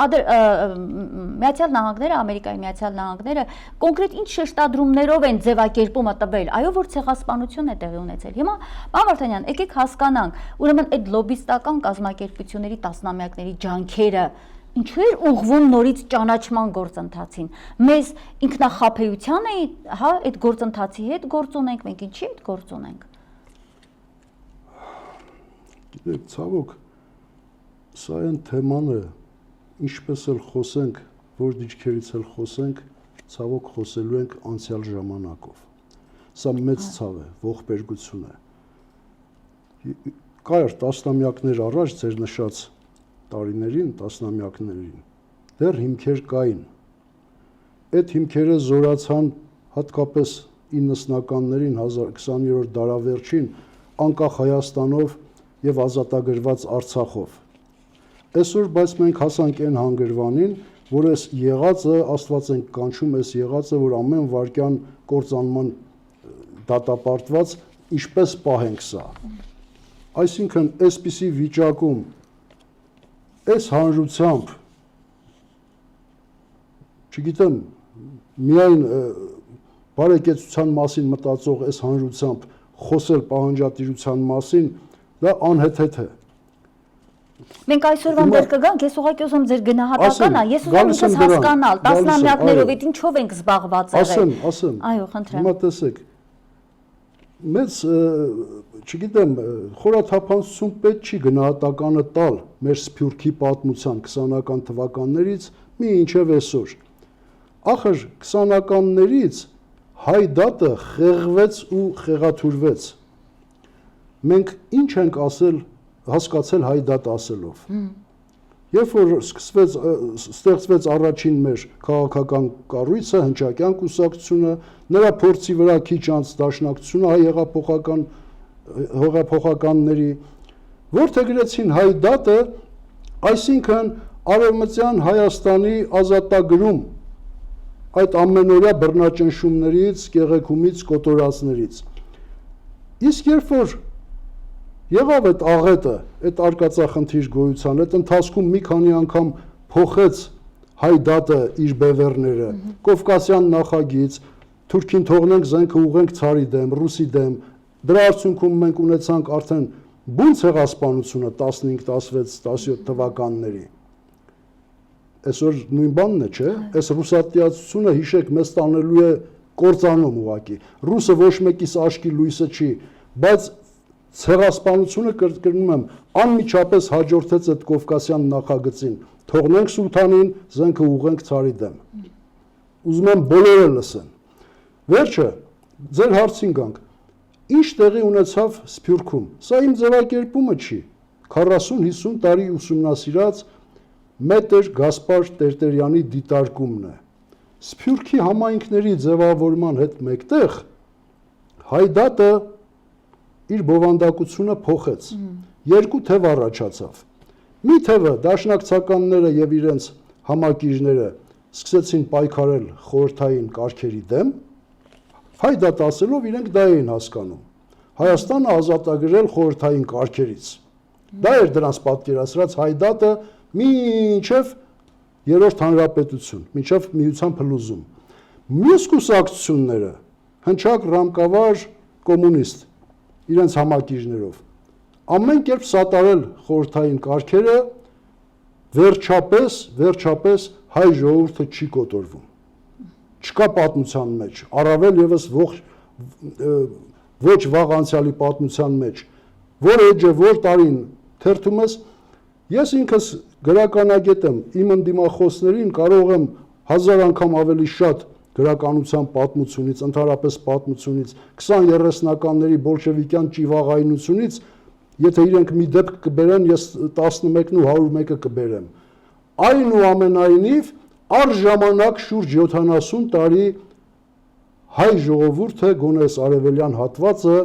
Միացյալ Նահանգները, Ամերիկայի Միացյալ Նահանգները կոնկրետ ինչ շեշտադրումներով են ձևակերպումը տվել, այո, որ ցեղասպանություն է տեղի ունեցել։ Հիմա պարոն Վարդանյան, եկեք հասկանանք, ուրեմն այդ լոբիստական կազմակերպությունների տասնամյակների ջանքերը ինչու էր ուղղվում նորից ճանաչման գործընթացին։ Մեզ ինքնախաբեության է, հա, այդ գործընթացի հետ գործ ունենք, մենք ինչի հետ գործ ունենք։ Գիտեք, ցավոք, սա այն թեման է, ինչպես էլ խոսենք, որ դիճքերից էլ խոսենք, ցավոք խոսելու ենք անցյալ ժամանակով։ Սա մեծ ցավ է, ողբերգություն է։ Կայր տասնամյակներ առաջ ձեր նշած տարիներին, տասնամյակներին, դեռ հիմքեր կային։ Այդ հիմքերը զորացան հատկապես 90-ականներին, 20-րդ դարավերջին, անկախ Հայաստանով եւ ազատագրված Արցախով։ Այսօր բայց մենք հասանք այն հանգրվանին, որ այս եղածը, Աստված ենք կանչում, այս եղածը, որ ամեն վարքյան կործանման դատապարտված, ինչպես պահենք սա։ Այսինքն, այսպիսի վիճակում այս հանրությամբ, չգիտեմ, միայն բարեկեցության մասին մտածող այս հանրությամբ խոսել պահանջատիրության մասին, դա անհեթեթ է։ Մենք այսօրվան դեռ կգանք, ես ուղղակի ուզում ձեր գնահատականը, ես ուզում եմ հասկանալ, տասնամյակներով այդ ինչով ենք զբաղված եղել։ Ասեմ։ Այո, խնդրեմ։ Հիմա տեսեք, մեծ չգիտեմ, խորաթափանցություն պետք չի գնահատականը տալ մեր Սփյուռքի պատմության 20-ական թվականներից մինչև այսօր։ Ախր 20-ականներից հայ դատը խեղվեց ու խեղաթյուրվեց։ Մենք ինչ ենք հասկացել հայ դատ ասելով։ Երբ որ ստեղծվեց առաջին մեր քաղաքական կառույցը, հնչակյան կուսակցությունը, նրա փորձի վրա քիչ անց դաշնակցությունը հայ հեղափոխականների, որդեգրեցին հայ դատը, այսինքն արևմտյան Հայաստանի ազատագրում այդ ամենօրյա բռնաճնշումներից, կեղեքումից, կոտորածներից։ Իսկ երբ որ եղավ այդ աղետը, այդ արկածախնդիր գոյության, այդ ընթացքում մի քանի անգամ փոխեց հայ դատը իր բևեռները, Կովկասյան նախագիծ, Թուրքին թողնենք զենքը ուղենք ցարի դեմ, ռուսի դեմ, դրա արդյունքում մենք ունեցանք արդեն բուն ցեղասպանությունը 15, 16, 17 թվականների։ Այսօր նույն բանն է, չէ՞։ Այս ռուսատիացությունը հիշեք մեզ տանելու է կործանում ուղակի։ Ռուսը ոչ մեկիս աշկի լույսը չի, բայց ցեղասպանությունը կրկնում եմ անմիջապես հաջորդեց այդ Կովկասյան նախագծին, թողնենք սուլթանին, զենքը ուղենք ցարի դեմ։ Ուզում եմ բոլորը լսեն։ Վերջը ձեր հարցին գանք, ինչ տեղի ունեցավ Սփյուռքում։ Սա իմ ձևակերպումը չի, 40-50 տարի ուսումնասիրած Մետր Գասպար Տերտերյանի դիտարկումն է։ Սփյուռքի համայնքների ձևավորման հետ մեկտեղ հայ դատը իր բովանդակությունը փոխեց։ Երկու թև առաջացավ։ Մի թևը դաշնակցականները եւ իրենց համակիրները սկսեցին պայքարել խորհրդային կարգերի դեմ, հայ դատ ասելով իրենք դա էին հասկանում։ Հայաստանը ազատագրել խորհրդային կարգերից։ Դա էր դրանց պատկերացրած հայ դատը մինչև Երրորդ հանրապետություն, մինչև միության փլուզում։ Մյուս կուսակցությունները հնչակ ռամկավար կոմունիստ իրենց համակիրներով ամեն կերպ սատարել խորհրդային կարգերը, վերջապես հայ ժողովուրդը չի կոտորվում։ Չկա պատմության մեջ, առավել եւս ոչ վաղ անցյալի պատմության մեջ, որ էջը որ տարին թերթում ես, ես ինքս գրականագետ եմ, իմ ընդդիմախոսներին կարող եմ 1000 անգամ ավելի շատ գրականության պատմությունից, ընդհանրապես պատմությունից, 20-30-ականների բոլշևիկյան ճիվաղայնությունից, եթե իրենք մի դեպք կբերեն, ես 11-ն ու 101-ը կբերեմ։ Այնուամենայնիվ, առժամանակ շուրջ 70 տարի հայ ժողովուրդը գոնե արևելյան հատվածը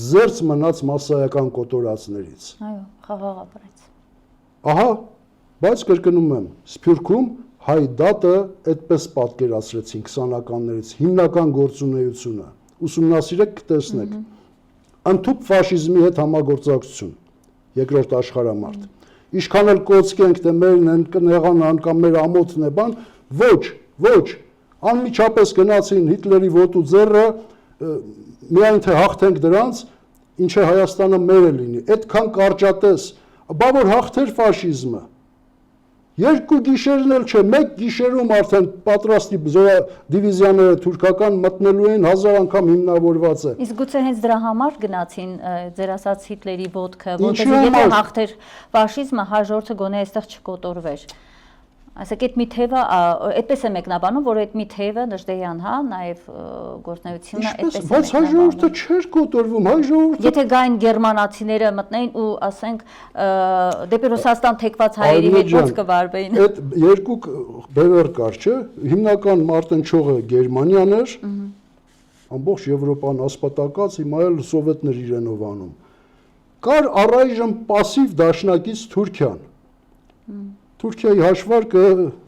զերծ մնաց մասսայական կոտորածներից։ Այո, խաղաղ ապրեց։ Ահա, բայց կրկնում եմ, Սփյուռքում հայ դատը այդպես պատկերացրեցին 20-ականներից հիմնական գործունեությունը, ուսումնասիրեք կտեսնեք, ընդհուպ ֆաշիզմի հետ համագործակցություն, երկրորդ աշխարհամարտ, ինչքան էլ կոծկենք, թե մերն են կնեղանան կամ մեր ամոթն է բան, ոչ, անմիջապես գնացին Հիտլերի ոտու ձեռը, միայն թե հաղթենք դրանց, ինչ է Հայաստանը մերը լինի, այդքան կարճատես, բա որ հաղթեր ֆաշիզմը, երկու գիշերն էլ չէ, մեկ գիշերում արդեն պատրաստի դիվիզիաները թուրքական մտնելու են 1000 անգամ հիմնավորված է։ Իսկ գուցե հենց դրա համար գնացին ձեր ասած Հիտլերի ոտքը, որտեղ եթե հաղթեր ֆաշիզմը, հաջորդը գոնե այստեղ չկոտորվեր։ Այսինքն այդ մի թևը այդպես է մեկնաբանում, որ այդ մի թևը Նժդեհյան, հա, նաև գործնեությունը այդպես է։ Բայց հայ ժողովուրդը չէր կոտորվում, հայ ժողովուրդը։ Եթե գային գերմանացիները մտնեին ու ասենք դեպի Ռուսաստան թեքված հայերի հետ ոնց կվարվեին։ Այդ երկու բևեռ կար, չէ՞։ Հիմնական մարտնչողը Գերմանիան էր։ Ամբողջ Եվրոպան ասպատակած, հիմա էլ սովետներ իրենով անում։ Կար առայժմ пассив դաշնակից Թուրքիան։ Թուրքիայի հաշվարկը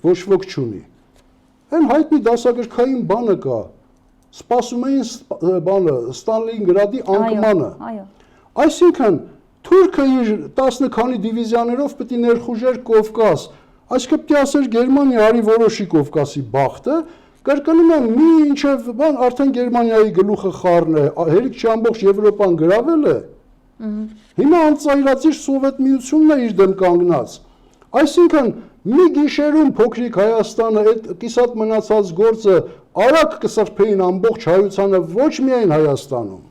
ոչ ոք չունի։ Այն հայտնի դասագրքային բանը կա։ Սպասում էին բանը Ստալինգրադի անկմանը։ Այսինքն Թուրքը իր 10 քանի դիվիզիաներով պետք է ներխուժեր Կովկաս։ Այսինքն պետք է ասեր Գերմանիա արի որոշի Կովկասի բախտը, կրկնում եմ մինչև բան արդեն Գերմանիայի գլուխը խառն է, հերիք չի ամբողջ Եվրոպան գրավել է։ Հիմա անծայրացիր Սովետ միությունն է իր դեմ կանգնած։ Այսինքն մի գիշերում փոքրիկ Հայաստանը այդ կիսատ մնացած գործը արագ կսրբեին ամբողջ հայությանը ոչ միայն Հայաստանում,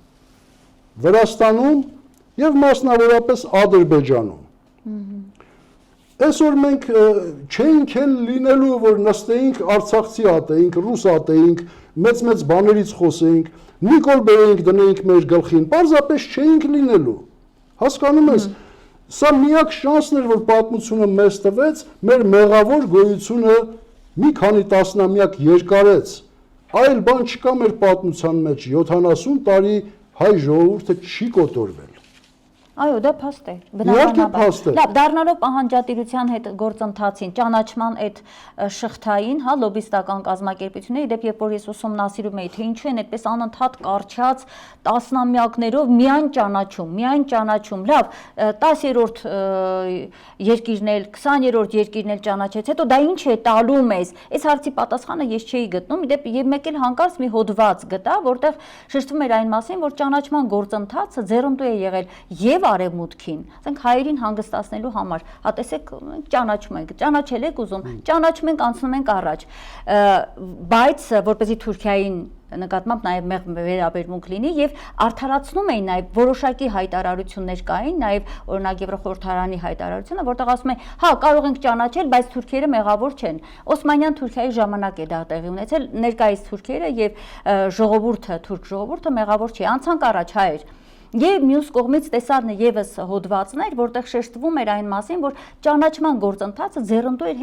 Վրաստանում եւ մասնավորապես Ադրբեջանում։ Այսօր մենք չէինք էլ լինելու, որ նստեինք Արցախցի ատեինք, ռուս ատեինք, մեծ բաներից խոսեինք, Նիկոլ բերեինք դնեինք մեր գլխին, պարզապես չէինք լինելու։ Հասկանում ես, սա միակ շանսն էր, որ պատմությունը մեզ տվեց, մեր մեղավոր գոյությունը մի քանի տասնամյակ երկարեց։ Այլ բան չկա մեր պատմության մեջ, 70 տարի հայ ժողովուրդը չի կոտորվել։ Այո, դա փաստ է, բնականաբար։ Լավ, դառնալով պահանջատիրության հետ գործընթացին, ճանաչման այդ շղթային, հա, լոբիստական կազմակերպությունների, դեպ երբ որ ես ուսումնասիրում էի, թե ինչու են այդպես անընդհատ կարճած տասնամյակներով միայն ճանաչում, լավ, 10-րդ երկիրն էլ, 20-րդ երկիրն էլ ճանաչեց, հետո դա ինչ է տալու մեզ։ Այս հարցի պատասխանը ես չէի գտնում, դեպ եւ մեկ էլ հանկարծ մի հոդված գտա, որտեղ շեշտվում էր այն մասին, որ ճանաչման գործընթացը ձեռնտու է եղել եւ արևմուտքին, ասենք հայերին հանգստացնելու համար, հա տեսեք, ճանաչում ենք, ճանաչել եք ուզում, ճանաչում ենք, անցնում ենք առաջ, բայց որպեսզի Թուրքիային նկատմամբ նաև վերաբերմունք լինի եւ արդարացնում էին նաև որոշակի հայտարարություններ կային, նաև օրինակ Եվրոխորհրդարանի հայտարարությունը, որտեղ ասում է, հա, կարող ենք ճանաչել, բայց թուրքերը մեղավոր չեն։ Օսմանյան Թուրքիայի ժամանակ է դա տեղի ունեցել, ներկայիս թուրքերը եւ ժողովուրդը, թուրք ժողովուրդը մեղավոր չի, անցանք առաջ հայեր։ Եվ մյուս կողմից տեսարն եւս հոդվածներ, որտեղ շեշտվում էր այն մասին, որ ճանաչման գործընթացը ձեռնտու էր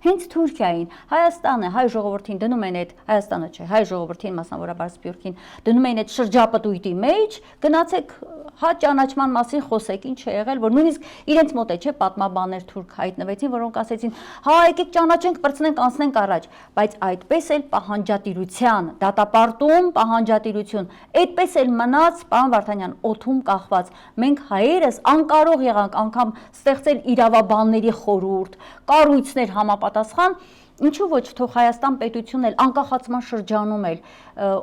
հենց Թուրքիային, Հայաստանը, հայ ժողովրդին դնում են այդ Հայաստանը չէ, հայ ժողովրդին մասնավորապես Սփյուռքին դնում են այդ շրջապտույտի մեջ, գնացեք հա ճանաչման մասին խոսեք, ինչ է եղել, որ նույնիսկ իրենց մոտ է չէ պատմաբաններ թուրք հայտնվեցին, որոնք ասեցին, հա եկեք ճանաչենք, բրցնենք, անցնենք առաջ, բայց այդպես էլ պահանջատիրության, դատապարտում, պահանջատիրություն, այդպես էլ մնաց, պարոն Վարդանյան, օդում կախված։ Մենք հայերս անկարող եղանք անգամ ստեղծել իրավաբանների խորհուրդ, կառույցներ համապատասխան, ինչու ոչ թող Հայաստան պետությունն էլ անկախացման շրջանում էլ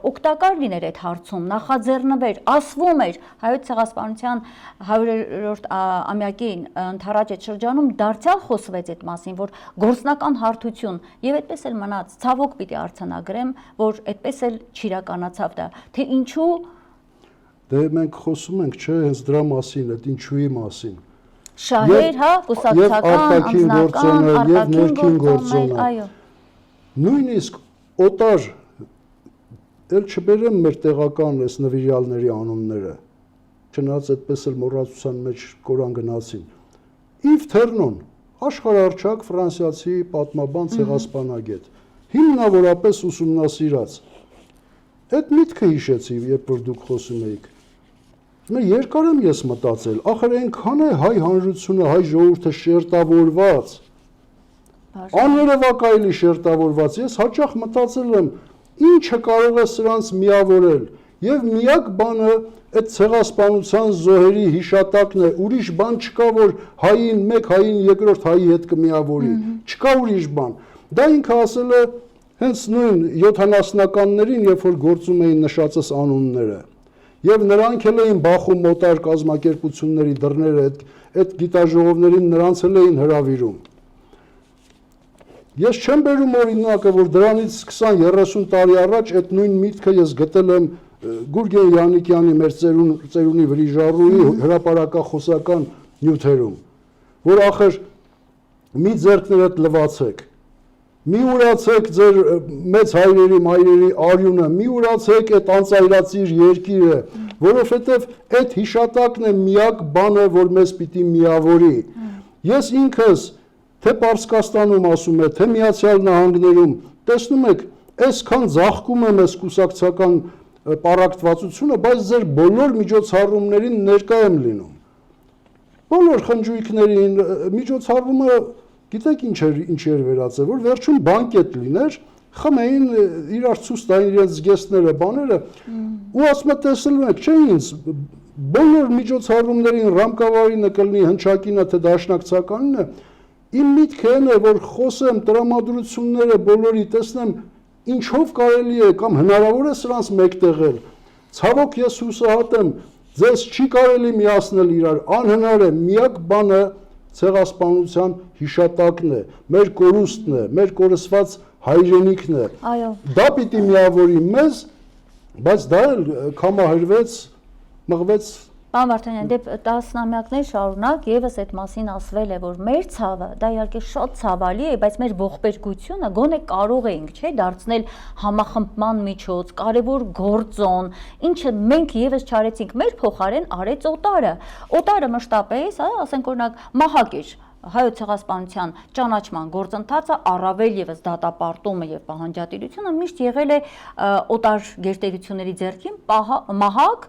օգտակար լիներ այդ հարցում, նախաձեռնվեր, ասվում էր հայոց ցեղասպանության 100-րդ ամյակին ընթരാճ այդ շրջանում դարձյալ խոսվեց այդ մասին, որ գործնական հարթություն եւ այդպես էլ մնաց, ցավոք պիտի արձանագրեմ, որ այդպես էլ չիրականացավ դա, թե ինչու դե մենք խոսում ենք, չէ, հենց դրա մասին, այդ ինչուի մասին շահեր, հա, կուսակցական, անձնական, արտաքին գործոններ, այո։ Նույնիսկ օտար էլ չբերեմ մեր տեղական այս նվիրյալների անունները, չնայած այդպես էլ մոռացության մեջ կորան գնացին։ Իվ Թերնոն, աշխարհարչակ ֆրանսիացի պատմաբան ցեղասպանագետ, հիմնավորապես ուսումնասիրած։ Այդ միտքը հիշեցի, երբ որ դուք խոսում էիք։ Երկար եմ ես մտածել, ախր այնքան է հայ հանրությունը, հայ ժողովուրդը շերտավորված, աներևակայելի շերտավորված, ես հաճախ մտածել եմ, ինչը կարող է սրանց միավորել, եւ միակ բանը այդ ցեղասպանության զոհերի հիշատակն է, ուրիշ բան չկա, որ հային մեկ, հային երկրորդ հայի հետ կմիավորի, չկա ուրիշ բան, դա ինքը ասել է հենց նույն 70-ականներին, երբ որ գործում էին նշածս անունները, եւ նրանք էլ էին բախում մոտար կազմակերպությունների դռները, այդ գիտաժողովներին նրանց էլ էին հրավիրում։ Ես չեմ բերում օրինակը, որ դրանից 20-30 տարի առաջ այդ նույն միտքը ես գտել եմ Գուրգեն Յանիկյանի մեր ծերունի վրիժառուի հրապարակախոսական նյութերում, որ ախր մի ձեռքներդ լվացեք, մի ուրացեք ձեր մեծ հայրերի, մայրերի արյունը, մի ուրացեք այդ անծայրածիր երկիրը, որովհետև այդ հիշատակն է միակ բանը, որ մեզ պիտի միավորի։ Ես ինքս թե Պարսկաստանում ասում է, թե Միացյալ Նահանգներում, տեսնում եք, այսքան ձախկում եմ այս կուսակցական պարակտվածությունը, բայց ձեր բոլոր միջոցառումներին ներկա եմ լինում։ Բոլոր խնջույքներին միջոցառումը գիտեք ինչ էր վերածել, որ վերջում բանկետ լիներ, խմեին իրար ցույց տային իրենց զգեստները, բաները, ու ասում եմ տեսել եք, չէ՞ ինձ բոլոր միջոցառումներին ռամկավարինը կլինի հնչակինը թե դաշնակցականինը, իմ միտքը այն է, որ խոսեմ տրամադրությունները բոլորի, տեսնեմ ինչով կարելի է կամ հնարավոր է սրանց մեկտեղել։ Ցավոք ես հուսահատ եմ, ձեզ չի կարելի միացնել իրար, անհնար է, միակ բանը ցեղասպանության հիշատակն է, մեր կորուստն է, մեր կորսված հայրենիքն է։ Դա պիտի միավորի մեզ, բայց դա էլ կամահրվեց մղվեց Պարոն Վարդանյան, դե տասնամյակներ շարունակ եւս այդ մասին ասվել է, որ մեր ցավը, դա իհարկե շատ ցավալի է, բայց մեր ողբերգությունը գոնե կարող էինք, չէ, դարձնել համախմբման միջոց, կարևոր գործոն, ինչը մենք եւս չարեցինք, մեր փոխարեն արեց օտարը։ Օտարը մշտապես, ասենք օրինակ, մահակ էր հայոց ցեղասպանության ճանաչման գործընթացը առավել եւս դատապարտումը եւ պահանջատիրությունը միշտ եղել է օտար գերտերությունների ձեռքին մահակ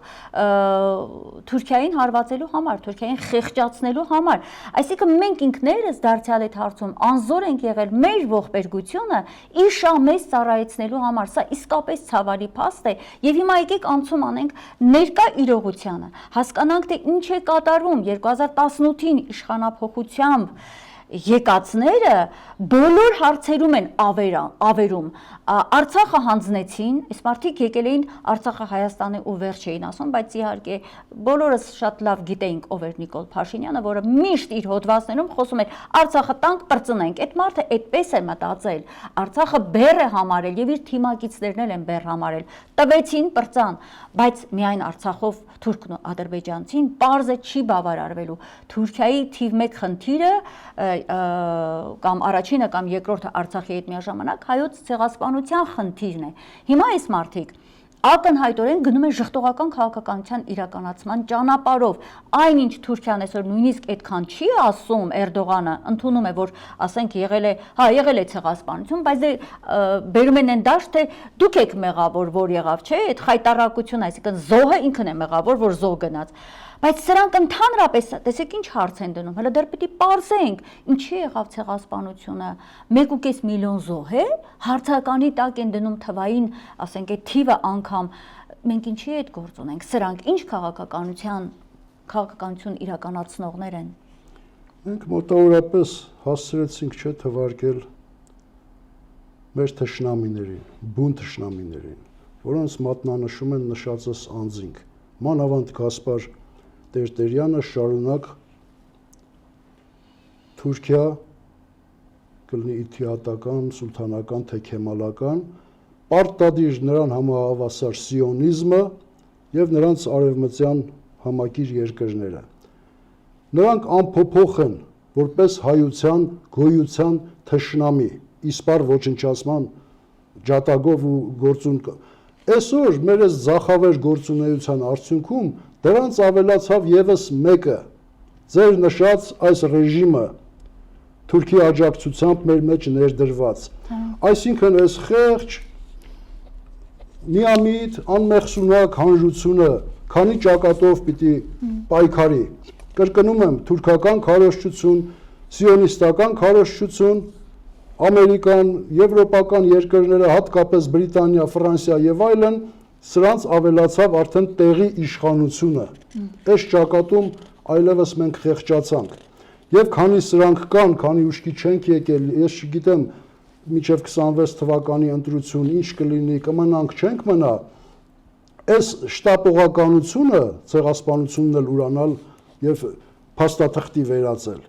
Թուրքիային հարվածելու համար, Թուրքիային խեղճացնելու համար։ Այսինքն մենք ինքներս դարձյալ այդ հարցում անզոր ենք եղել մեր ողբերգությունը իշամես ծառայեցնելու համար։ Սա իսկապես ցավալի փաստ է եւ հիմա եկեք անցում անենք ներկա իրողությանը։ Հասկանանք թե ինչ է կատարվում 2018-ին իշխանափոխությամբ եկածները բոլոր հարցերում են ավերում Արցախը հանձնեցին, այս մարդիկ եկել էին Արցախը Հայաստանի ու վերջ էին ասում, բայց իհարկե բոլորս շատ լավ գիտեինք ով էր Նիկոլ Փաշինյանը, որը միշտ իր հոդվածներում խոսում էր Արցախը տանք բրծնենք, այդ մարդը այդպես է մտածել, Արցախը բեռ է համարել եւ իր թիմակիցներն էլ են բեռ համարել, տվեցին բրծան, բայց միայն Արցախով թուրքն ու ադրբեջանցին պարզը չի բավարարվելու։ Թուրքիայի թիվ 1 խնդիրը կամ առաջինը կամ երկրորդը Արցախի հետ միաժամանակ հայոց ցեղասպանության խնդիրն է։ Հիմա այս մարդիկ ակնհայտորեն գնում են ժխտողական քաղաքականության իրականացման ճանապարհով։ Այնինչ Թուրքիան այսօր նույնիսկ այդքան չի ասում, Էրդողանը ընդունում է, որ ասենք եղել է ցեղասպանություն, բայց բերում են դաշտ, թե դուք եք մեղավոր, որ եղավ, չէ՞, այդ խայտարակությունը, այսինքն զոհը ինքն է մեղավոր, որ զոհ գնաց։ Բայց սրանք ընդհանրապես, տեսեք ինչ հարց են դնում, հələ դեռ պիտի պարզենք, ինչի եղավ ցեղասպանությունը, 1.5 միլիոն զոհ է, հարցականի տակ են դնում թվային, ասենք այդ թիվը անգամ, մենք ինչի այդ գործ ունենք, սրանք ինչ քաղաքականություն իրականացնողներ են։ Մենք մոտավորապես հասցրեցինք չէ թվարկել մեր թշնամիներին, բուն թշնամիներին, որոնց մատնանշում են նշածս անձինք, մանավանդ Գասպար Տերտերյանը շարունակ Թուրքիա կլինի իթիատական, սուլթանական, թե քեմալական, պարտադիր նրան համահավասար սիոնիզմը եւ նրանց արևմտյան համակիր երկրները։ Նրանք անփոփոխ են որպես հայության, գոյության թշնամի, իսպար ոչնչացման ջատագով ու գործուն։ Այսօր մեր այս ձախավեր գործունեության արդյունքում դրանց ավելացավ եւս մեկը, ձեր նշած այս ռեժիմը Թուրքի աջակցությամբ մեր մեջ ներդրված։ Այսինքն այս խեղճ միամիտ անմեղսունակ հանրությունը քանի ճակատով պիտի պայքարի։ Կրկնում եմ, թուրքական քարոզչություն, սիոնիստական քարոզչություն, ամերիկան, եվրոպական երկրները, հատկապես Բրիտանիա, Ֆրանսիա եւ այլն, սրանց ավելացավ արդեն տեղի իշխանությունը։ Այս ճակատում այլևս մենք խեղճացանք։ Եվ քանի սրանք կան, քանի ուշքի չենք եկել, ես չգիտեմ, մինչև 26 թվականի ընտրություն ինչ կլինի, կմնանք, չենք մնա, այս շտապողականությունը, ցեղասպանությունն էլ ուրանալ եւ փաստաթղթի վերածել։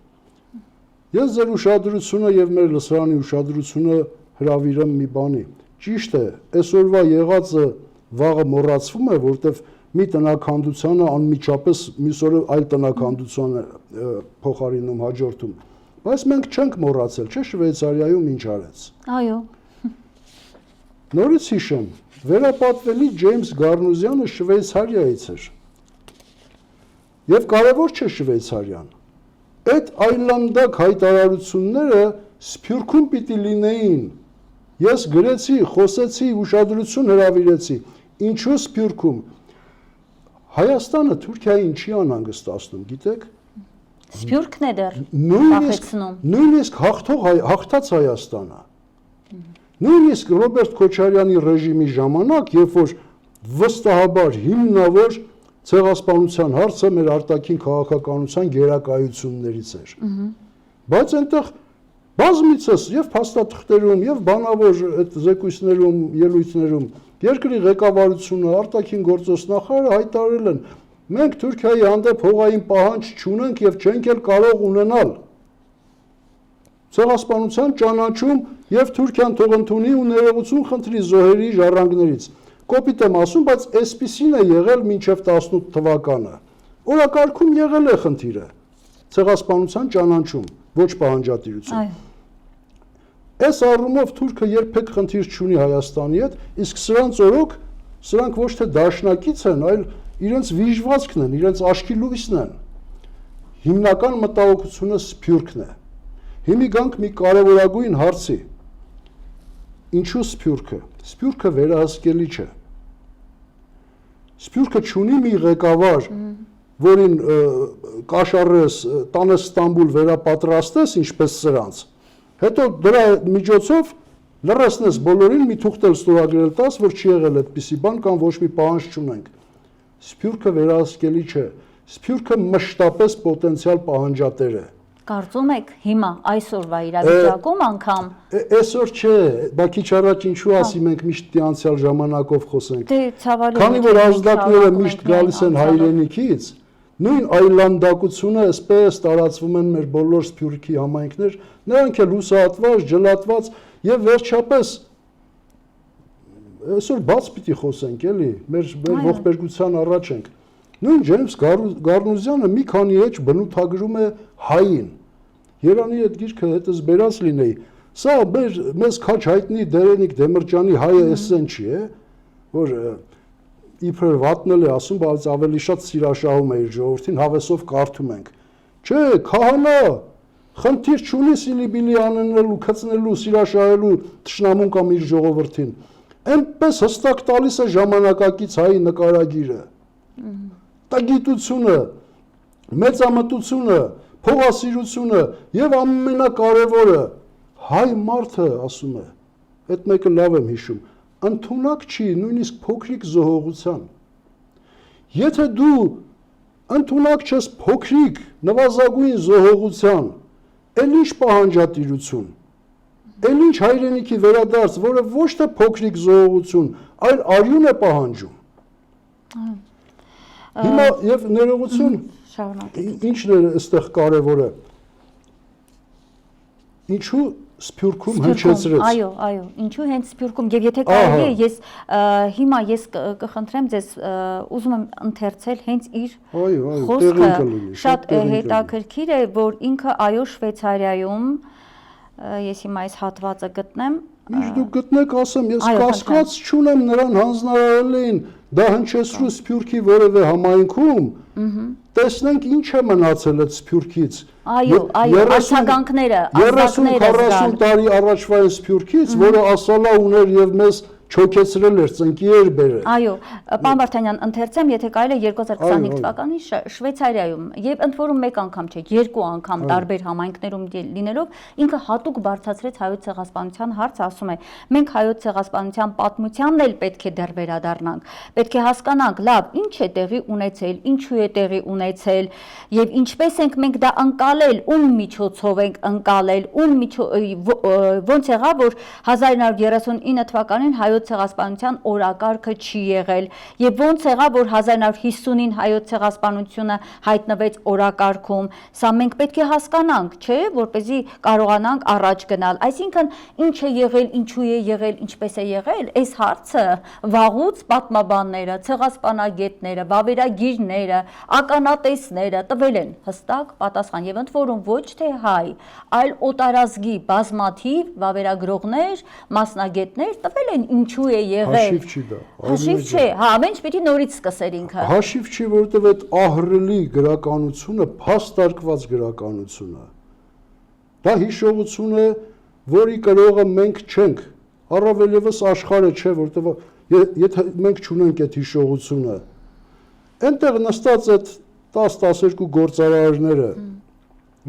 Ես ձեր ուշադրությունը եւ մեր լսարանի ուշադրությունը հրավիրեմ մի բանի։ Ճիշտ է, այսօրվա եղածը վաղը մոռացվում է, որտեվ մի տնաքանդությանը անմիջապես մյուս օրը այլ տնաքանդության փոխարինում հաջորդում։ Բայց մենք չենք մոռացել, չէ՞, Շվեյցարիայում ինչ արեց։ Այո։ Նորից հիշեմ, վերապատվելի Ջեյմս Գառնուզյանը Շվեյցարիայից էր։ Եվ կարևոր չէ Շվեյցարիան։ Այդ այլանդակ հայտարարությունները Սփյուռքում պիտի լինեին։ Ես գրեցի, խոսեցի, ուշադրություն հրավիրեցի։ Ինչու Սփյուռքում։ Հայաստանը Թուրքիային չի անհանգստացնում, գիտեք։ Սփյուռքն է դեռ փախեցնում։ Նույնիսկ հաղթած Հայաստանը։ Նույնիսկ Ռոբերտ Քոչարյանի ռեժիմի ժամանակ, երբ որ վստահաբար հիմնավոր ցեղասպանության հարցը մեր արտաքին քաղաքականության գերակայություններից էր։ Բայց այնտեղ բազմիցս եւ փաստաթղթերում եւ բանավոր այդ զեկույցներում, ելույթներում երկրի ղեկավարությունը, արտաքին գործոստնախարարը հայտարարել են. մենք Թուրքիայի հանդեպ հողային պահանջ չունենք եւ չենք էլ կարող ունենալ։ Ցեղասպանության ճանաչում եւ Թուրքիան թող ընդունի ու ներողություն խնդրի զոհերի ժառանգներից։ կոպիտ եմ ասում, բայց այսպիսին է եղել մինչև 18 թվականը։ Օրակարգում եղել է խնդիրը ցեղասպանության ճանաչում, ոչ պահանջատիրություն։ Այս առումով Թուրքը երբեք խնդիր չունի Հայաստանի հետ, իսկ սրանց օրոք սրանք ոչ թե դաշնակից են, այլ իրենց վիժվածքն են, իրենց աչքի լույսն են։ Հիմնական մտահոգությունը Սփյուռքն է։ Հիմա գանք մի կարևորագույն հարցի։ Ինչու Սփյուռքը։ Սփյուռքը վերահսկելի չէ։ Սփյուռքը չունի մի ղեկավար, որին կաշառես, տանես Ստամբուլ վերապատրաստես, ինչպես սրանց։ Հետո դրա միջոցով լրացնես բոլորին մի թուղթել ստորագրել տաս, որ չի եղել այդպիսի բան կամ ոչ մի պահանջ չունենք։ Սփյուռքը վերահսկելի չէ։ Սփյուռքը մշտապես պոտենցիալ պահանջատեր է։ Կարծում եք հիմա այսօրվա իրավիճակում անգամ այսօր չէ, բա քիչ առաջ ինչու ասի մենք միշտ անցյալ ժամանակով խոսենք։ Դե ցավալի։ Քանի որ ազդակները միշտ գալիս են հայրենիքից, նույն այլանդակությունը այսպես տարածվում են մեր բոլոր սփյուռքի համայնքներ, նրանք էլ հուսահատված, ջլատված եւ վերջապես այսօր բաց պիտի խոսենք, էլի, մեր ողբերգության առաջ ենք։ Նույն Ջեյմս Գառնուզյանը մի քանի էջ բնութագրում է հային։ Երանի այդ գիրքը հետս բերած լինեի։ Սա մեզ քաչ հայտնի Դերենիկ Դեմիրճյանի հայը էսսեն չի է, որ իբր վատնել է ասում, բայց ավելի շատ սիրաշահում է իր ժողովրդին, հավեսով կարդում ենք։ Չէ, քահանա, խնդիր չունի սիլիբիլի անելու, քծնելու, սիրաշահելու թշնամուն կամ իր ժողովրդին։ Այնպես հստակ տալիս է ժամանակակից հայի նկարագիրը։ Տգիտությունը, մեծամտությունը, փողասիրությունը եւ ամենակարևորը հայ մարդը ասում է, այդ մեկը լավ եմ հիշում, ընդունակ չի նույնիսկ փոքրիկ զոհողության։ Եթե դու ընդունակ չես փոքրիկ նվազագույն զոհողության, էլ ինչ պահանջատիրություն, էլ ինչ հայրենիքի վերադարձ, որը ոչ թե փոքրիկ զոհողություն, այլ արյուն է պահանջում։ Հիմա եւ ներողություն, ինչն է այստեղ կարևորը։ Ինչու Սփյուռքում հնչեցրեց։ Այո, ինչու հենց Սփյուռքում եւ եթե կարելի է ես հիմա կխնդրեմ ձեզ ուզում եմ ընթերցել հենց իր խոսքը շատ հետաքրքիր է, որ ինքը այո Շվեյցարիայում ես հիմա այս հատվածը գտնեմ Ինչ դուք գտնեք ասեմ, ես կասկած չունեմ նրան հանձնարարել էին դա հնչեցրու Սփյուռքի որևէ համայնքում, տեսնենք ինչ է մնացել այդ Սփյուռքից։ Այո, արձագանքները, ազդակները 40 տարի առաջվա Սփյուռքից, որը ասալա ուներ եւ մեզ չոքեցրել էր, ծնկի էր բերել։ Այո, պարոն Վարդանյան, ընթերցեմ, եթե կարելի է 2025 թվականի Շվեյցարիայում եւ ընդ որում մեկ անգամ չէ, երկու անգամ տարբեր համայնքներում լինելով ինքը հատուկ բարձրացրեց հայոց ցեղասպանության հարցը, ասում է, մենք հայոց ցեղասպանության պատմությանն էլ պետք է դեռ վերադառնանք, պետք է հասկանանք, լավ, ինչ է տեղի ունեցել, ինչու է տեղի ունեցել եւ ինչպես ենք մենք դա ընկալել, ում միջոցով ենք ընկալել, ոնց եղավ, որ 1939 թվականին հայոց ցեղասպանության օրակարգը չի եղել եւ ոնց եղավ որ 1950-ին հայոց ցեղասպանությունը հայտնվեց օրակարգում սա մենք պետք է հասկանանք չէ որպեսզի կարողանանք առաջ գնալ այսինքն ինչ է եղել ինչու է եղել ինչպես է եղել այս հարցը վաղուց պատմաբանները ցեղասպանագետները վավերագիրները ականատեսները տվել են հստակ պատասխան եւ ընդ որում ոչ թե հայ այլ օտարազգի բազմաթիվ վավերագրողներ մասնագետներ տվել են ինչու է եղել։ Հաշիվ չի դա։ Հաշիվ չէ, հա, ամեն ինչ պիտի նորից սկսեր ինքը։ Հաշիվ չի, որովհետև այդ ահռելի գրականությունը, փաստարկված գրականություն է։ Դա հիշողություն է, որի կրողը մենք չենք։ Առավել եւս աշխարհը չէ, որովհետև եթե մենք չունենք այդ հիշողությունը, այնտեղ նստած այդ 10-12 գործարարները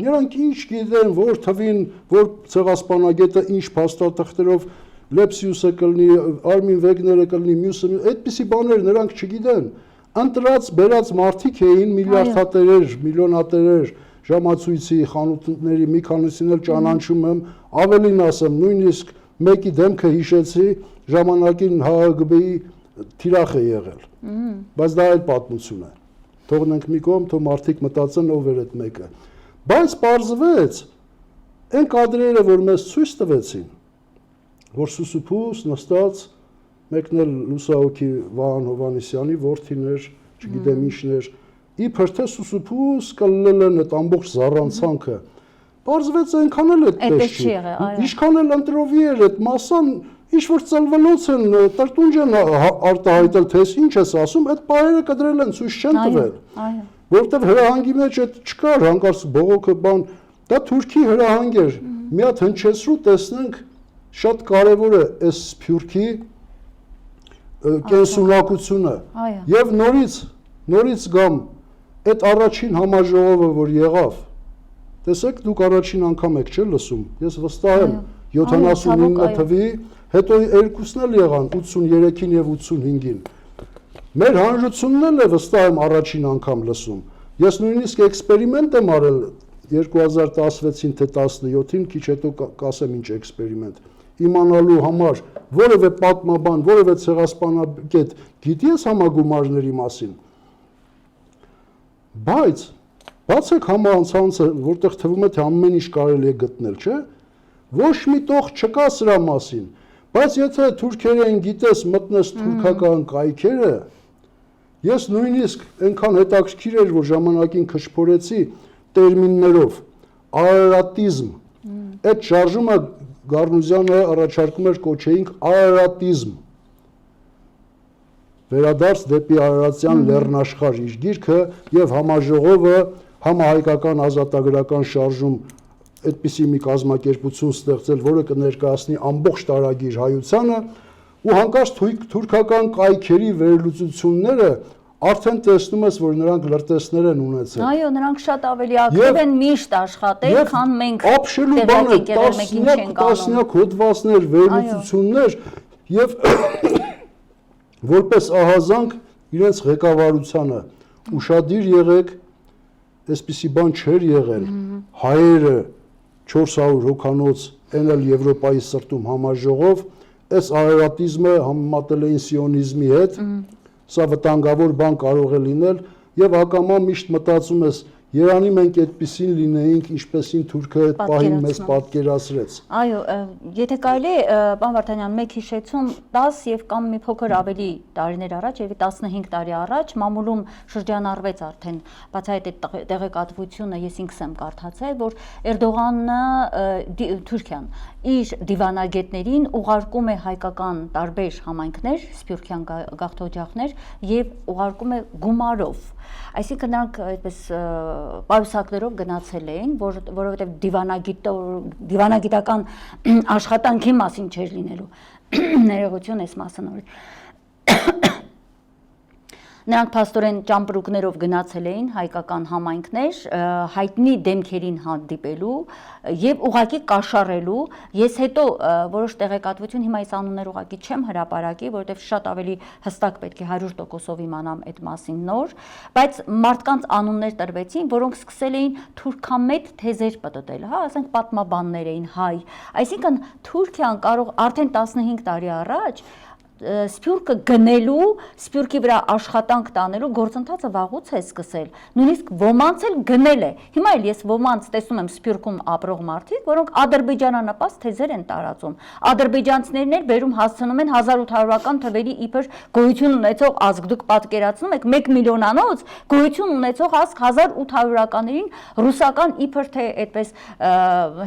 նրանք ինչ գիտեն, որ թվին, որ ցեղասպանագետը ինչ փաստաթղթերով Լեպսիուսը կլինի, Արմին Վեգները կլինի, մյուսը, այդպիսի բաներ նրանք չգիտեն։ Ընտրած, բերած մարդիկ էին միլիարդատերեր, միլիոնատերեր, ժամացույցի, խանութների, մի քանիսին էլ ճանաչում եմ, ավելին ասեմ, նույնիսկ մեկի դեմքը հիշեցի, ժամանակին ՀԱԳԲ-ի թիրախ է եղել։ Բայց դա այլ պատմություն է։ Թողնենք մի կողմ, թող մարդիկ մտածեն ով էր այդ մեկը։ Բայց պարզվեց, այն կադրերը, որ մեզ ցույց տվեցին, որ սուսուփուս նստած մեկն էլ լուսահոգի Վահան Հովհաննիսյանի որդին էր, չգիտեմ ինչն էր, իբր թե սուսուփուս կլել են այդ ամբողջ զառանցանքը։ Պարզվեց այնքան էլ այդպես չի։ Ինչքան էլ ընտրովի էր այդ մասան, ինչ որ ծլվելոց են, տրտունջ են արտահայտել, թե ինչ ես ասում, այդ պարերը կդրել են, ցույց չեն տվել։ Որովհետև հրահանգի մեջ այդ չկար, հանկարծ բողոքը բան, դա Թուրքի հրահանգ էր։ Մի հատ հնչեցրու տեսնենք, շատ կարևոր է այս Սփյուռքի կենսունակությունը։ Եվ նորից գամ այդ առաջին համաժողովը, որ եղավ, տեսեք դուք առաջին անգամ եք չէ լսում, ես վստահ եմ 79 թվի, հետո երկուսն էլ եղան 83-ին եւ 85-ին։ Մեր հանրությունն էլ է վստահ եմ առաջին անգամ լսում։ Ես նույնիսկ էքսպերիմենտ եմ արել 2016-ին թե 17-ին, քիչ հետո կասեմ ինչ էքսպերիմենտ, իմանալու համար որևէ պատմաբան, որևէ ցեղասպանագետ գիտի ես համագումարների մասին։ Բայց բացեք համացանցը, որտեղ թվում է թե ամեն ինչ կարելի է գտնել, չէ՞։ Ոչ մի տող չկա սրա մասին։ Բայց եթե թուրքերեն գիտես մտնես թուրքական կայքերը, ես նույնիսկ այնքան հետաքրքիր էր, որ ժամանակին քչփորեցի տերմիններով արարատիզմ։ Այդ շարժումը Գառնուզյանը առաջարկում էր կոչեինք արարատիզմ։ Վերադարձ դեպի արարատյան լեռնաշխարհ իր գիրքը եւ համաժողովը համահայկական ազատագրական շարժում այդպիսի մի կազմակերպություն ստեղծել, որը կներկայացնի ամբողջ տարագիր հայությանը ու հանկարծ թուրքական կայքերի վերլուծությունները արդեն տեսնում ես, որ նրանք լրտեսներ են ունեցել։ Այո, նրանք շատ ավելի ակտիվ են միշտ աշխատել, քան մենք ապշելու բանը տասնյակ հոդվածներ, վերլուծություններ եւ որպես ահազանգ իրենց ղեկավարությանը ուշադիր եղեք, այսպիսի բան չէր եղել։ Հայերը 400 հոգանոց էնել Եվրոպայի սրտում համաժողով, այս արարատիզմը համեմատել էին սիոնիզմի հետ, սա վտանգավոր բան կարող է լինել եւ ակամա միշտ մտածում ես Երանի մենք այդպեսին լինեինք, ինչպեսին թուրքը այդ պահին մեզ պատկերացրեց։ Այո, եթե կարելի է, պարոն Վարդանյան, մեկ հիշեցում 10 եւ կամ մի փոքր ավելի տարիներ առաջ, եւի 15 տարի առաջ մամուլում շրջանառվեց արդեն բացահայտ այդ տեղեկատվությունը, ես ինքս եմ կարդացել, որ Էրդողանը Թուրքիան իր դիվանագետներին ուղարկում է հայկական տարբեր համայնքներ, սփյուռքյան գաղթօջախներ եւ ուղարկում է գումարով։ Այսինքն նրանք այդպես պայուսակներով գնացել էին, որովհետև դիվանագիտական աշխատանքի մասին չէր լինելու ներողություն այս մասը նորից։ Նրանք փաստորեն ճամպրուկներով գնացել էին հայկական համայնքներ, հայտնի դեմքերին հանդիպելու եւ ուղակի կաշառելու։ Ես հետո որոշ տեղեկատվություն հիմա այս անուններ ուղակի չեմ հրապարակի, որովհետեւ շատ ավելի հստակ պետք է 100%-ով իմանամ այդ մասին նոր, բայց մարդկանց անուններ տրվեցին, որոնք սկսել էին թուրքամետ թեզեր պատտել, հա, ասենք պատմաբաններ էին հայ։ Այսինքն Թուրքիան կարող արդեն 15 տարի առաջ Սփյուռքը գնելու, Սփյուռքի վրա աշխատանք տանելու գործընթացը վաղուց է սկսել, նույնիսկ ոմանց էլ գնել է։ Հիմա էլ ես ոմանց տեսնում եմ Սփյուռքում ապրող մարդիկ, որոնք ադրբեջանանպաստ թեզեր են տարածում։ Ադրբեջանցիներն էլ բերում հասցնում են 1800-ական թվերի իբր գոյություն ունեցող ազգ, դուք պատկերացնում եք 1 միլիոնանոց գոյություն ունեցող ազգ 1800-ականներին ռուսական իբր թե այդպես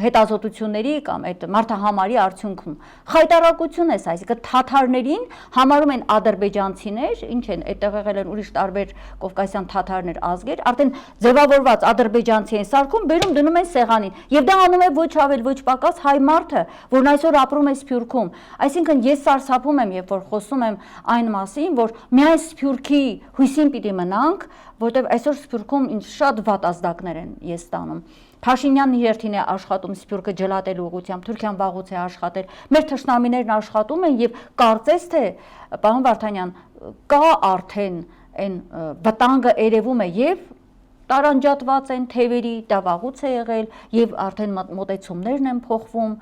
հետազոտությունների կամ այդ մարդահամարի արդյունքում։ Խայտարակություն է, այսինքն թաթարներին համարում են ադրբեջանցիներ, ինչ են, այդտեղ եղել են ուրիշ տարբեր կովկասյան թաթարներ ազգեր, արդեն ձևավորված ադրբեջանցի են սարքում, բերում դնում են սեղանին։ Եվ դա անում է ոչ ավել, ոչ պակաս հայ մարդը, որն այսօր ապրում է Սփյուռքում։ Այսինքն ես սարսափում եմ, երբ որ խոսում եմ այն մասին, որ միայն Սփյուռքի հույսին պիտի մնանք, որտեղ այսօր Սփյուռքում ինչ շատ վատ ազդակներ են ես տանում։ Փաշինյանն իր երթին է աշխատում Սփյուռքը ջլատելու ուղղությամբ, Թուրքիան վաղուց է աշխատել, մեր թշնամիներն աշխատում են եւ կարծես թե, պարոն Վարդանյան, կա արդեն այն վտանգը երևում է եւ տարանջատված են թևերի, դա վաղուց է եղել եւ արդեն մոտեցումներն են փոխվում,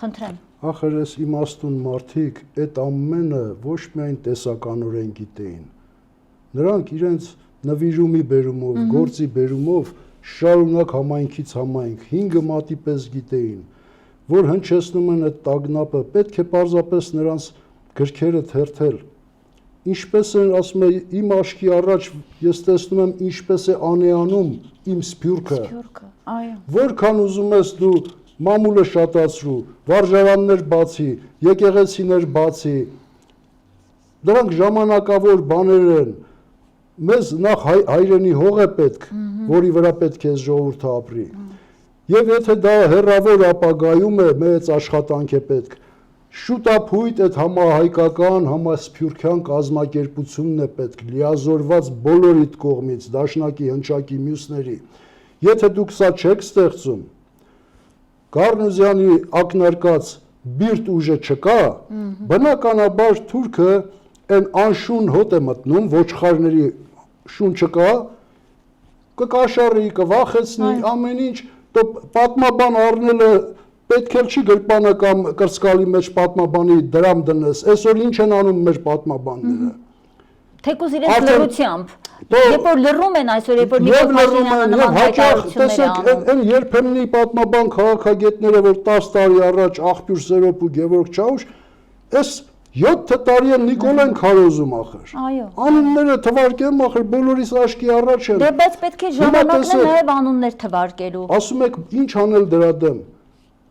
խնդրեմ։ Ախր այս իմաստուն մարդիկ այդ ամենը ոչ միայն տեսականորեն գիտեին, նրանք իրենց նվիրումի բերումով, գործի բերումով շարունակ համայնքից համայնք 5 մատի պես գիտեին, որ հնչեցնում են այդ տագնապը, պետք է պարզապես նրանց գրքերը թերթել, ինչպես են ասում է իմ աչքի առաջ ես տեսնում եմ ինչպես է անեանում իմ սփյուռքը, այո, որքան ուզում ես դու մամուլը շատացրու, վարժարաններ բացի, եկեղեցիներ բացի, դրանք ժամանակավոր բաներ են, մեզ նախ հայրենի հող է պետք, որի վրա պետք է ժողովուրդը ապրի, եւ եթե դա հեռավոր ապագայում է, մեծ աշխատանք է պետք, շուտափույթ այդ համահայկական, համասփյուռքյան կազմակերպությունն է պետք, լիազորված բոլորիդ կողմից, դաշնակի, հնչակի, մյուսների, եթե դուք սա չեք ստեղծում, Գառնուզյանի ակնարկած բիրտ ուժը չկա, բնականաբար թուրքը այն անշուն հոտ է մտնում, ոչխարների շուն չկա, կկաշառի, կվախեցնի, ամեն ինչ, պատմաբան առնելը պետք էլ չի գրպանը կամ կրծքալի մեջ պատմաբանի դրամ դնես, այսօր ինչ են անում մեր պատմաբանները։ Թեկուզ իրենց լրությամբ, երբ որ լռում են այսօր, երբ որ Նիկոլ Փաշինյանը նման հայտարարություններ է անում։ Այն երբեմնի պատմաբան քաղաքագետները, որ 10 տարի առաջ Աղբյուր Սերոբ ու Գևորգ Չաուշ, այս 7 տարի են Նիկոլ են քարոզում ախր։ Այո։ Անունները թվարկեմ ախր բոլորիս աչքի առաջ են։ Դե բայց պետք է ժամանակն է նաև անուններ թվարկելու։ Ասում եք ինչ անել դրա դեմ։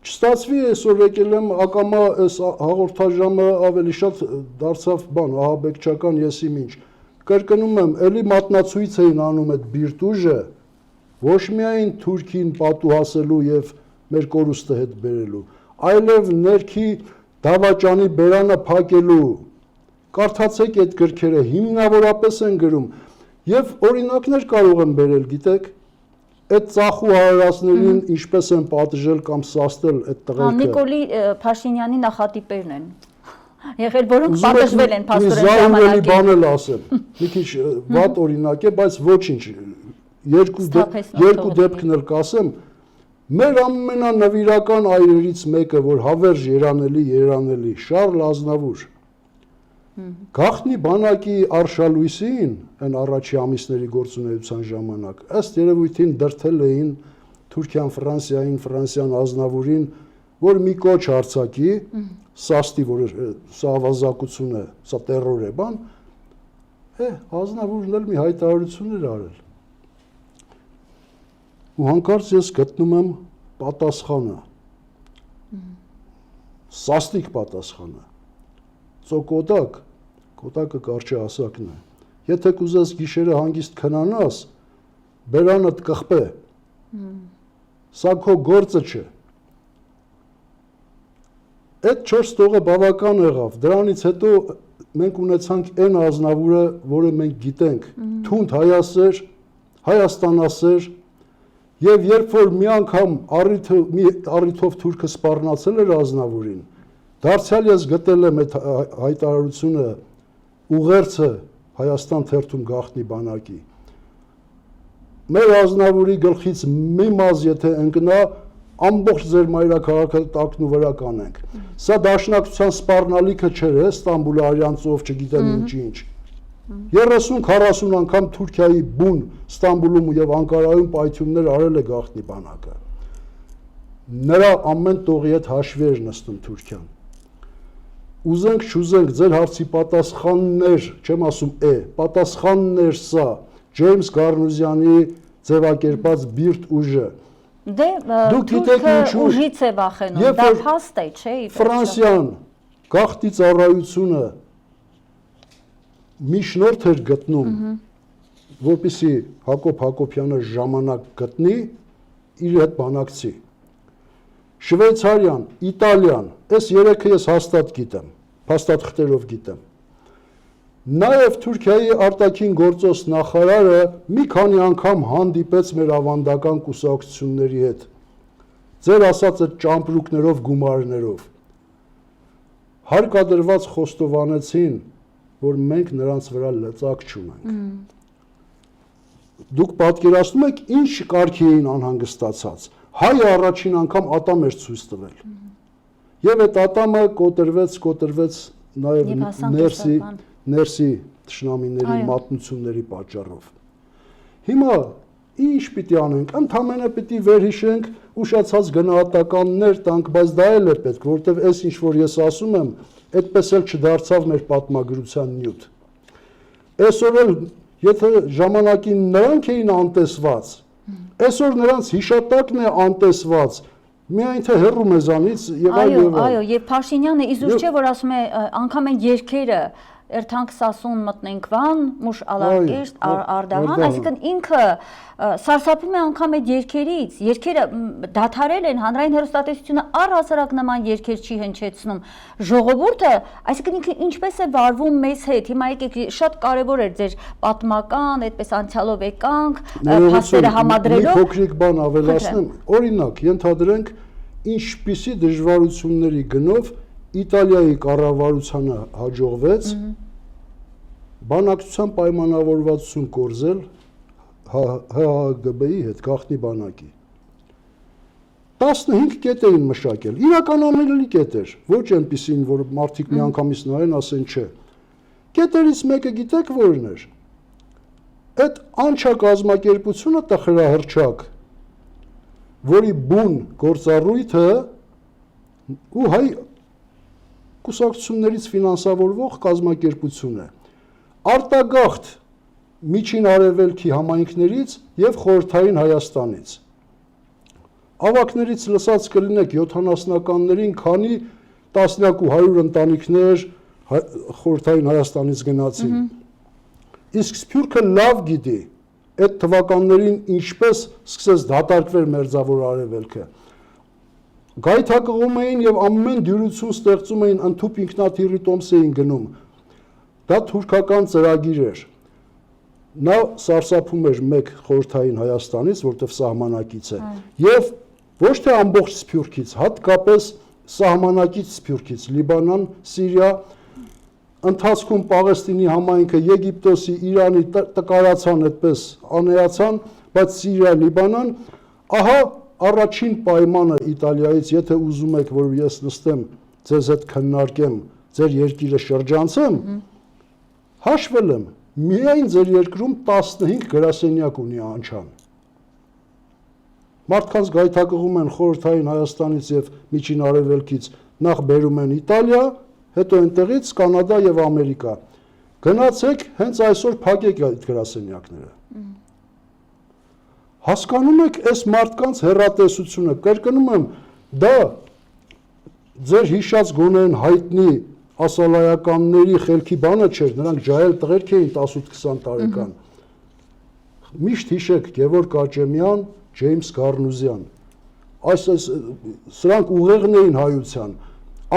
Չստացվի այսօր եկել եմ ակամա այս հաղորդաժամը ավելի շատ դարձավ բան, ահաբեկչական եսի ինչ։ Կրկնում եմ, էլի մատնացույց էին անում այդ բիրտ ուժը, ոչ միայն Թուրքին պատուհասելու եւ մեր կորուստը հետ բերելու, այլև ներքի դավաճանի բերանը փակելու։ Կարդացեք այդ գրքերը, հիմնավորապես են գրում եւ օրինակներ կարող եմ բերել, գիտեք, այդ ծախու հարարածներին ինչպես են պատժել կամ սաստել այդ տղերքը։ Նիկոլի Փաշինյանի նախատիպերն են եղել, որոնք պատժվել են փաստորեն ժամանակին։ Բան էլ ասեմ, մի քիչ վատ օրինակ է, բայց ոչինչ, երկու դեպքն էլ կասեմ, մեր ամենանվիրական այրերից մեկը, որ հավերժ երանելի, Շարլ Ազնավուր, գաղտնի բանակի արշալույսին, այն առաջի ամիսների գործունեության ժամանակ, ըստ երևույթին դրդել էին Թուրքիան Ֆրանսիան Ազնավուրին, որ մի կոչ արձակի, սաստի, որ սա ավազակություն է, սա տերոր է բան, Ազնավուրն էլ մի հայտարարություն էր արել։ Ու հանկարծ ես գտնում եմ պատասխանը, սաստիկ պատասխանը, ծոկոդակ, կոտակը կարճի ասակն է, եթե կուզես գիշերը հանգիստ քնանաս, բերանդ կխպե, սա քո գործը չէ։ Այդ 4 տողը բավական եղավ, դրանից հետո մենք ունեցանք այն Ազնավուրը, որը մենք գիտենք, թունդ հայասեր, հայաստանասեր, եւ երբ որ մի անգամ առիթով թուրքը սպառնացել էր Ազնավուրին, դարձյալ ես գտել եմ այդ հայտարարությունը ուղերձը Հայաստան թերթում գաղտնի բանակի։ Մեր Ազնավուրի գլխից մի մազ եթե ընկնա, ամբողջ ձեր մայրաքաղաքը տակնու վրա կանենք։ Սա դաշնակցության սպառնալիքը չէր, Ստամբուլի արյան ծով չգիտեմ ինչ։ 30-40 անգամ Թուրքիայի բուն Ստամբուլում եւ Անկարայում պայթյուններ արել է գաղտնի բանակը։ Նրա ամեն տողի հետ հաշվի էր նստում Թուրքիան։ Ուզենք չուզենք ձեր հարցի պատասխաններ, չեմ ասում պատասխաններ սա Ջեյմս Գառնուզյանի ձևակերպած բիրտ ուժը։ Դե Թուրքը ուժից է վախենում, դա փաստ է, չէ՞։ Ֆրանսիան գաղտնի ծառայությունը միջնորդ էր գտնում, որպեսզի Հակոբ Հակոբյանը ժամանակ գտնի իր հետ բանակցի։ Շվեյցարիան, Իտալիան, այս երեքը ես հաստատ գիտեմ, փաստաթղթերով գիտեմ։ Նաև Թուրքիայի արտաքին գործոս նախարարը մի քանի անգամ հանդիպեց մեր ավանդական կուսակցությունների հետ։ Ձեր ասած այդ ճամպրուկներով, գումարներով։ Հարկադրված խոստովանեցին, որ մենք նրանց վրա լծակ չունենք։ Դուք պատկերացնում եք ինչ կարգի էին անհանգստացած։ Հայը առաջին անգամ ատամ էր ցույց տվել։ Եվ այդ ատամը կոտրվեց նաև ներսի թշնամիների մատնությունների պատճառով։ Հիմա Ինչ պիտի անենք, ընդամենը պիտի վերհիշենք ուշացած գնահատականներ տանք, բայց դա էլ է պետք, որովհետև այս ինչ որ ես ասում եմ, այդպես էլ չդարձավ մեր պատմագրության նյութ։ Այսօր էլ եթե ժամանակին նրանք էին անտեսված, այսօր նրանց հիշատակն է անտեսված, միայն թե հեռու մեզանից եւ այլ եւ այլ։ Այո, եւ Փաշինյանը իզուր չէ, որ ասում է անգամ այն երկերը Երթանք սասուն մտնենք վան, մուշ ալարկերտ, արդահան, այսինքն ինքը սարսափում է անգամ այդ երկերը դադարել են, հանրային հեռուստատեսությունը առհասարակ նման երկեր չի հնչեցնում, ժողովուրդը, այսինքն ինքը ինչպես է վարվում մեզ հետ, հիմա եկեք շատ կարևոր էր ձեր պատմական, այդպես անցյալով եկանք, փաստերը համադրելով։ Մի փոքրիկ բան ավելացնեմ, օրինակ, ենթադրենք ինչպիսի դժվարությունների գնով Իտալիայի կառավարությանը հաջողվեց բանակցության պայմանավորվածություն կորզել ՀՀԳԲ-ի հետ գաղտնի բանակի։ 15 կետ էին մշակել, իրականանալի կետեր, ոչ այնպիսին, որ մարդիկ միանգամից նայեն, ասեն չէ։ Կետերից մեկը գիտեք որն էր։ Այդ անչակազմակերպությունը տխրահռչակ, որի բուն գործառույթը ու հայ կուսակցություններից ֆինանսավորվող կազմակերպություն է։ Արտագաղթ միջին արևելքի համայնքներից եւ խորհրդային Հայաստանից։ Ավակներից լսած կլինեք 70-ականներին քանի տասնյակ ու 100 ընտանիքներ խորհրդային Հայաստանից գնացին։ Իսկ Սփյուռքը լավ գիտի այդ թվականներին ինչպես սկսեց դատարկվել մերձավոր արևելքը։ Գայթակղում էին եւ ամեն դյուրություն ստեղծում էին ընդհուպ ինքնաթիռի տոմս էին գնում։ Դա թուրքական ծրագիր էր։ Նա սարսափում էր մեկ խորհրդային Հայաստանից, որտեղ սահմանակից է, եւ ոչ թե ամբողջ Սփյուռքից, հատկապես սահմանակից Սփյուռքից, Լիբանան, Սիրիա, ընթացքում Պաղեստինի համայնքը, Եգիպտոսի, Իրանի տկարացան, այդպես անեացան, բայց Սիրիա, Լիբանան, ահա առաջին պայմանը Իտալիայից, եթե ուզում եք, որ ես նստեմ ձեզ հետ քննարկեմ, ձեր երկիրը շրջանցեմ, հաշվել եմ, միայն ձեր երկրում 15 գրասենյակ ունի անչան։ Մարդկանց գայթակղում են խորհրդային Հայաստանից եւ Միջին Արևելքից, նախ բերում են Իտալիա, հետո այնտեղից Կանադա եւ Ամերիկա։ Գնացեք, հենց այսօր փակեք այդ գրասենյակները։ Հասկանում եք այս մարդկանց հեռատեսությունը, կրկնում եմ, դա ձեր հիշած գոնեն հայտնի ասալայականների խելքի բանը չէր, նրանք ջահել տղերք էին 18-20 տարեկան։ Միշտ հիշեք Գևորգ Աճեմյան, Ջեյմս Գառնուզյան, սրանք ուղեղն էին հայության,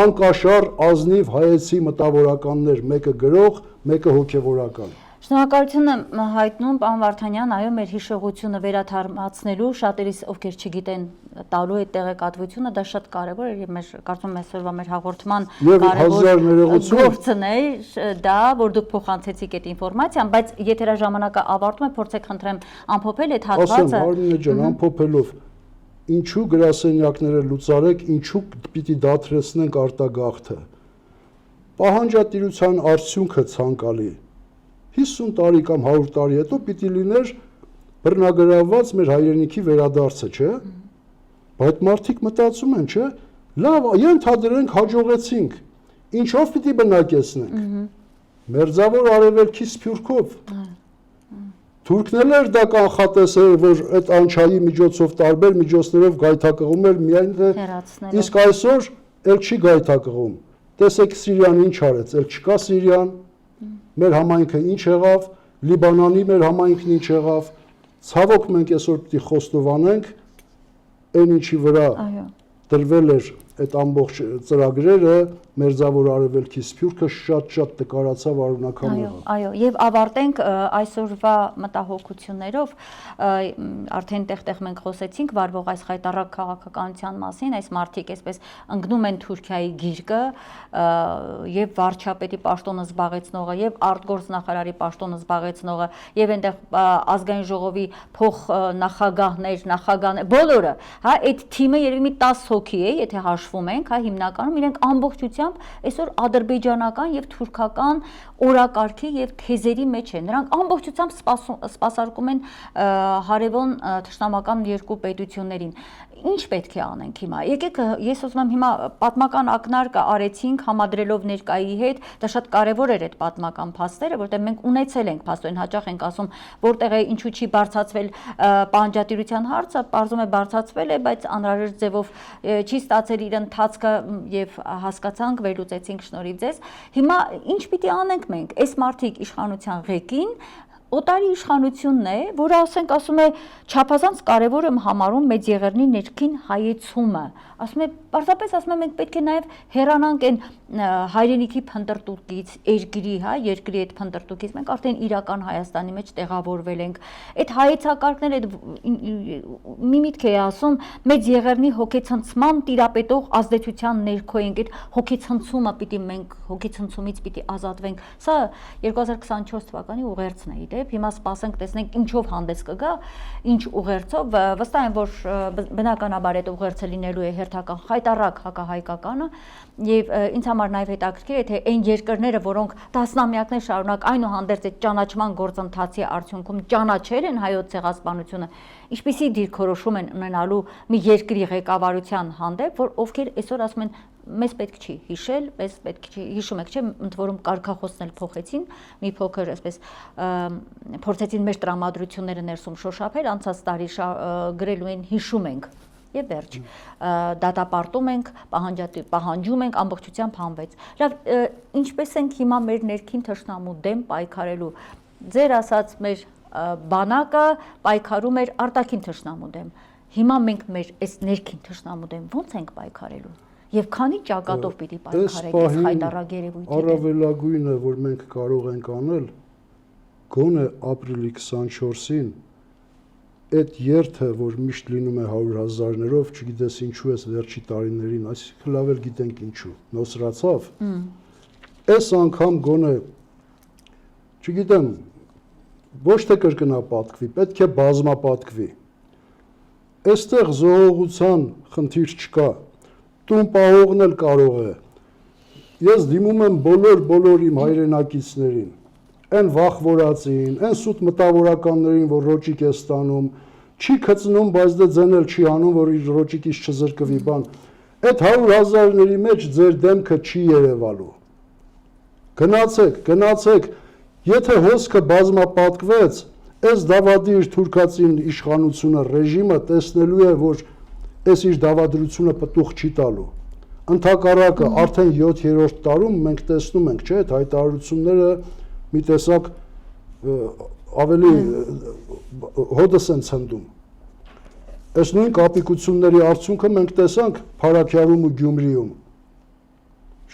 անկաշար ազնիվ հայեցի մտավորականներ, մեկը գրող, մեկը հոգևորական։ Շնորհակալություն եմ հայտնում, պարոն Վարդանյան, այո, մեր հիշողությունը վերաթարմացնելու, շատերիս ովքեր չգիտեն տալու այդ տեղեկատվությունը, դա շատ կարևոր է եւ մեր կարծում եմ այսօրվա մեր հաղորդման կարևոր գործն է դա, որ դուք փոխանցեցիք այդ ինֆորմացիան, բայց եթերաժամանակը ավարտում է, փորձեք խնդրեմ ամփոփել այդ հատվածը։ Ասեմ, Արմինե ջան, ամփոփելով, ինչու գրասենյակները լուծարեք, ինչու պիտի դադարեցնենք արտագաղթը։ Պահանջատիրության արդյունքը ցանկալի 50 տարի կամ 100 տարի հետո պիտի լիներ բռնագրավված մեր հայրենիքի վերադարձը, չէ՞։ Բայց մարդիկ մտածում են, չէ՞։ Լավ, ենթադրենք հաջողեցինք։ Ինչով պիտի բնակեցնենք։ Մերձավոր արևելքի Սփյուռքով։ Թուրքն էլ դա կանխատեսել, որ այդ անչայի միջոցով տարբեր միջոցներով գայթակղում էր միայն իսկ այսօր էլ չի գայթակղում։ Տեսեք Սիրիան ինչ արեց, էլ չկա Սիրիան։ Մեր համայնքը ինչ եղավ, Լիբանանի մեր համայնքն ինչ եղավ, ցավոք մենք այսօր պիտի խոստովանենք, այն ինչի վրա դրվել էր այդ ամբողջ ծրագրերը, մերձավոր արևելքի Սփյուռքը շատ տկարացավ, արունակամ եղավ։ Այո, եւ ավարտենք այսօրվա մտահոգություններով, արդեն տեղ-տեղ մենք խոսեցինք վարվող այս խայտառակ քաղաքականության մասին, այս մարդիկ այսպես ընկնում են Թուրքիայի գիրկը, եւ վարչապետի պաշտոնը զբաղեցնողը, եւ արտգործնախարարի պաշտոնը զբաղեցնողը, եւ այնտեղ ազգային ժողովի փոխ նախագահներ, բոլորը, հա, այդ թիմը երևի մի 10 հոգի է, եթե հաշվում ենք, հա, հիմնականում իրենք ամբողջությամբ այսօր ադրբեջանական եւ թուրքական օրակարգի եւ թեզերի մեջ են։ Նրանք ամբողջությամբ սպասարկում են հարևան թշնամական երկու պետություններին։ Ինչ պետք է անենք հիմա։ Եկեք ես ուզում եմ հիմա պատմական ակնարկը արեցինք համադրելով ներկայի հետ, դա շատ կարևոր էր այդ պատմական փաստերը, որտեղ մենք ունեցել ենք, փաստորեն հաճախ ենք ասում, որտեղ է ինչու չի բարձրացվել պահանջատիրության հարցը, պարզում է բարձրացվել է, բայց անհրաժեշտ ձևով չի ստացել իր ընթացքը եւ հասկացանք, վերլուծեցինք շնորհիվ ձեզ։ Հիմա ինչ պիտի անենք մենք։ Այս մարդիկ իշխանության ղեկին օտարի իշխանությունն է, որը ասում է չափազանց կարևոր եմ համարում մեծ եղերնի ներքին հայեցումը։ Ասում է, պարզապես ասում է մենք պետք է նաև հեռանանք այն հայրենիքի փնտրտուքից, երկրի, հա, երկրի այդ փնտրտուքից, մենք արդեն իրական Հայաստանի մեջ տեղավորվել ենք։ Այդ հայեցակարգները մի միտք է ասում, մեծ եղերնի հոգեցնցման տիրապետող ազդեցության ներքո ենք, այդ հոգեցնցումը պիտի մենք հոգեցնցումից պիտի ազատվենք։ Սա 2024 թվականի ուղերձն է, իդեպ, հիմա սպասենք, տեսնենք ինչով հանդես կգա, ինչ ուղերձով, վստահ եմ, որ բնականաբար այդ ուղերձը լինելու է հերթական խայտառակ հակահայկականը եւ ինձ համար նաեւ հետաքրքիր է թե այն երկրները, որոնք տասնամյակներ շարունակ այնուհանդերձ այդ ճանաչման գործընթացի արդյունքում ճանաչել են հայոց ցեղասպանությունը, ինչպիսի դիրքորոշում են ունենալու մի երկրի ղեկավարության հանդեպ, որ ովքեր այսօր ասում են մեզ պետք չի հիշել, մեզ պետք չի հիշում եք, չէ, ընդ որում կարգախոսն էլ փոխեցին, մի փոքր այսպես փորձեցին մեր տրամադրությունները ներսում շոշափել, անցած տարի գրելու են հիշում ենք եւ վերջ դատապարտում ենք, պահանջում ենք, ամբողջությամբ հանվեց։ Լավ, ինչպես ենք հիմա մեր ներքին թշնամու դեմ պայքարելու։ Ձեր ասած մեր բանակը պայքարում էր արտաքին թշնամու դեմ։ Հիմա մենք մեր այս ներքին թշնամու դեմ ո՞նց ենք պայքարելու։ Եվ քանի ճակատով պիտի պայքարենք այս խայտառակ երևույթի դեմ։ Առավելագույնը, որ մենք կարող ենք անել, գոնե ապրիլի 24-ին այդ երթը, որ միշտ լինում է 100,000-ներով, չգիտես ինչու էս վերջի տարիներին, այսինքն լավ էլ գիտենք ինչու, նոսրացավ։ Այս անգամ գոնե, չգիտեմ, ոչ թե կրկնապատկվի, պետք է բազմապատկվի։ Այստեղ զողողության խնդիր չկա, տուն պահողն էլ կարող է։ Ես դիմում եմ բոլոր իմ հայրենակիցներին, այն վախվորածին, այն սուտ մտավորականներին, որ ռոճիկ է ստանում, չի քծնում, բայց դե ձենել չի անում, որ իր ռոճիկից չզրկվի բան։ Այդ 100,000-ների մեջ ձեր դեմքը չի երևալու։ Գնացեք, եթե հոսքը բազմապատկվեց, այս դավադիր թուրքացին իշխանությունը, ռեժիմը տեսնելու է, որ այս իր դավադրությունը պտուղ չի տալու։ Ընդհակառակը արդեն 7-րդ տարում մենք տեսնում ենք, չէ՞, այդ հայտարարությունները մի տեսակ ավելի հոդս են ցնդում։ Այս նույն կապիկությունների արդյունքը մենք տեսանք Փարաքյարում ու Գյումրիում։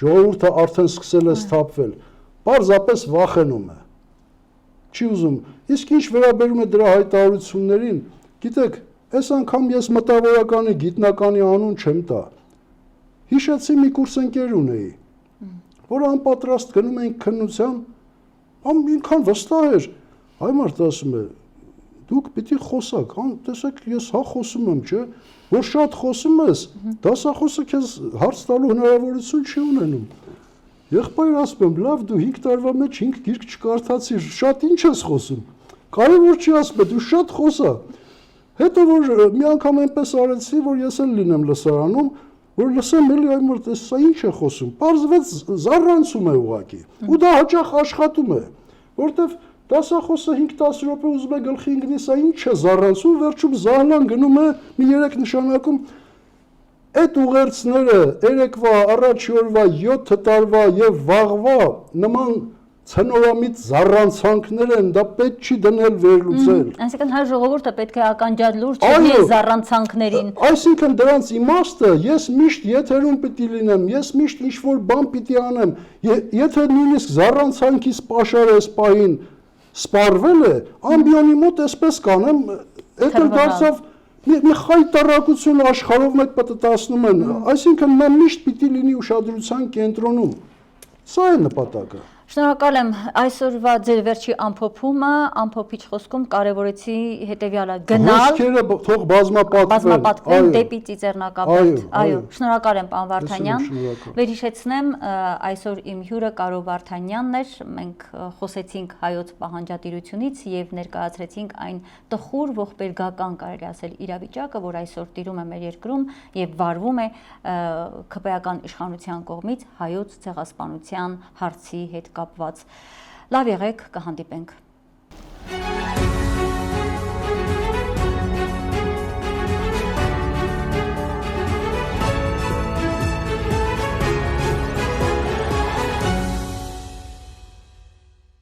Ժողովուրդը արդեն սկսել է սթափվել, պարզապես վախենում է։ Չի ուզում։ Իսկ ինչ վերաբերում է դրա հայտարարություններին, գիտեք, այս անգամ ես մտավորականի, գիտնականի անուն չեմ տա։ Հիշեցի մի կուրսընկեր ունեի, որ անպատրաստ գնում էինք քննության, ինքան վստահ էր, այ մարդ ասում է, դուք պիտի խոսակ, տեսեք, ես հա խոսում եմ, չէ, որ շատ խոսում ես, դասախոսը քեզ հարց տալու հնարավորություն չի ունենում։ Եղբայր ասում եմ, լավ, դու 5 տարվա մեջ 5 գիրք չկարդացիր, շատ ինչ ես խոսում։ Կարևոր չի ասում, դու շատ խոսա։ Հետո որ մի անգամ այնպես արեցի, որ ես էլ լինեմ լսարանում, որ լսեմ էլի այ մարդ, սա ինչ է խոսում։ Պարզվեց զառանցում է ուղակի։ Ու դա հաճախ աշխատում է, որտեվ դասախոսը 5-10 րոպե ուզում է գլխի ընկնի, սա ինչ է զառանցում, վերջում զահլան գնում է մի 3 նշանակում։ Այդ ուղերձները երեկվա, առաջի օրվա, 7 տարվա եւ վաղվա նման ցնորամիտ զառանցանքներ են, դա պետք չի դնել վերլուծել։ Այսինքն հայ ժողովուրդը պետք է ականջալ լուրջ չլինի զառանցանքներին։ Այսինքն դրանց իմաստը ես միշտ եթերում պիտի լինեմ, ես միշտ ինչ-որ բան պիտի անեմ, եթե նույնիսկ զառանցանքից պաշարես պահին սպառվել է, ամբիոնի մոտ էսպես կանեմ, այդ էլ դարձավ մի խայտառակություն աշխարհով մեկ պատտասնում են, այսինքն նա միշտ պիտի լինի ուշադրության կենտրոնում։ Սա է նպատակը։ Շնորհակալ եմ այսօրվա ձեր վերջի ամփոփումը, ամփոփիչ խոսքում կարևորեցի հետեւյալը գնալ հոսքերը թող բազմապատկվեն դեպի Ծիծեռնակապերտ։ Այո, շնորհակալ եմ պարոն Վարդանյան։ Վերհիշեցնեմ, այսօր իմ հյուրը Կարո Վարդանյանն էր։ Մենք խոսեցինք հայոց պահանջատիրությունից եւ ներկայացրեցինք այն տխուր ողբերգական, կարելի ասել, իրավիճակը, որ այսօր տիրում է մեր երկրում եւ վարվում է ՔՊ-ական իշխանության կողմից հայոց ցեղասպանության հարցի հետ կապված։ Լավ եղեք, կհանդիպենք։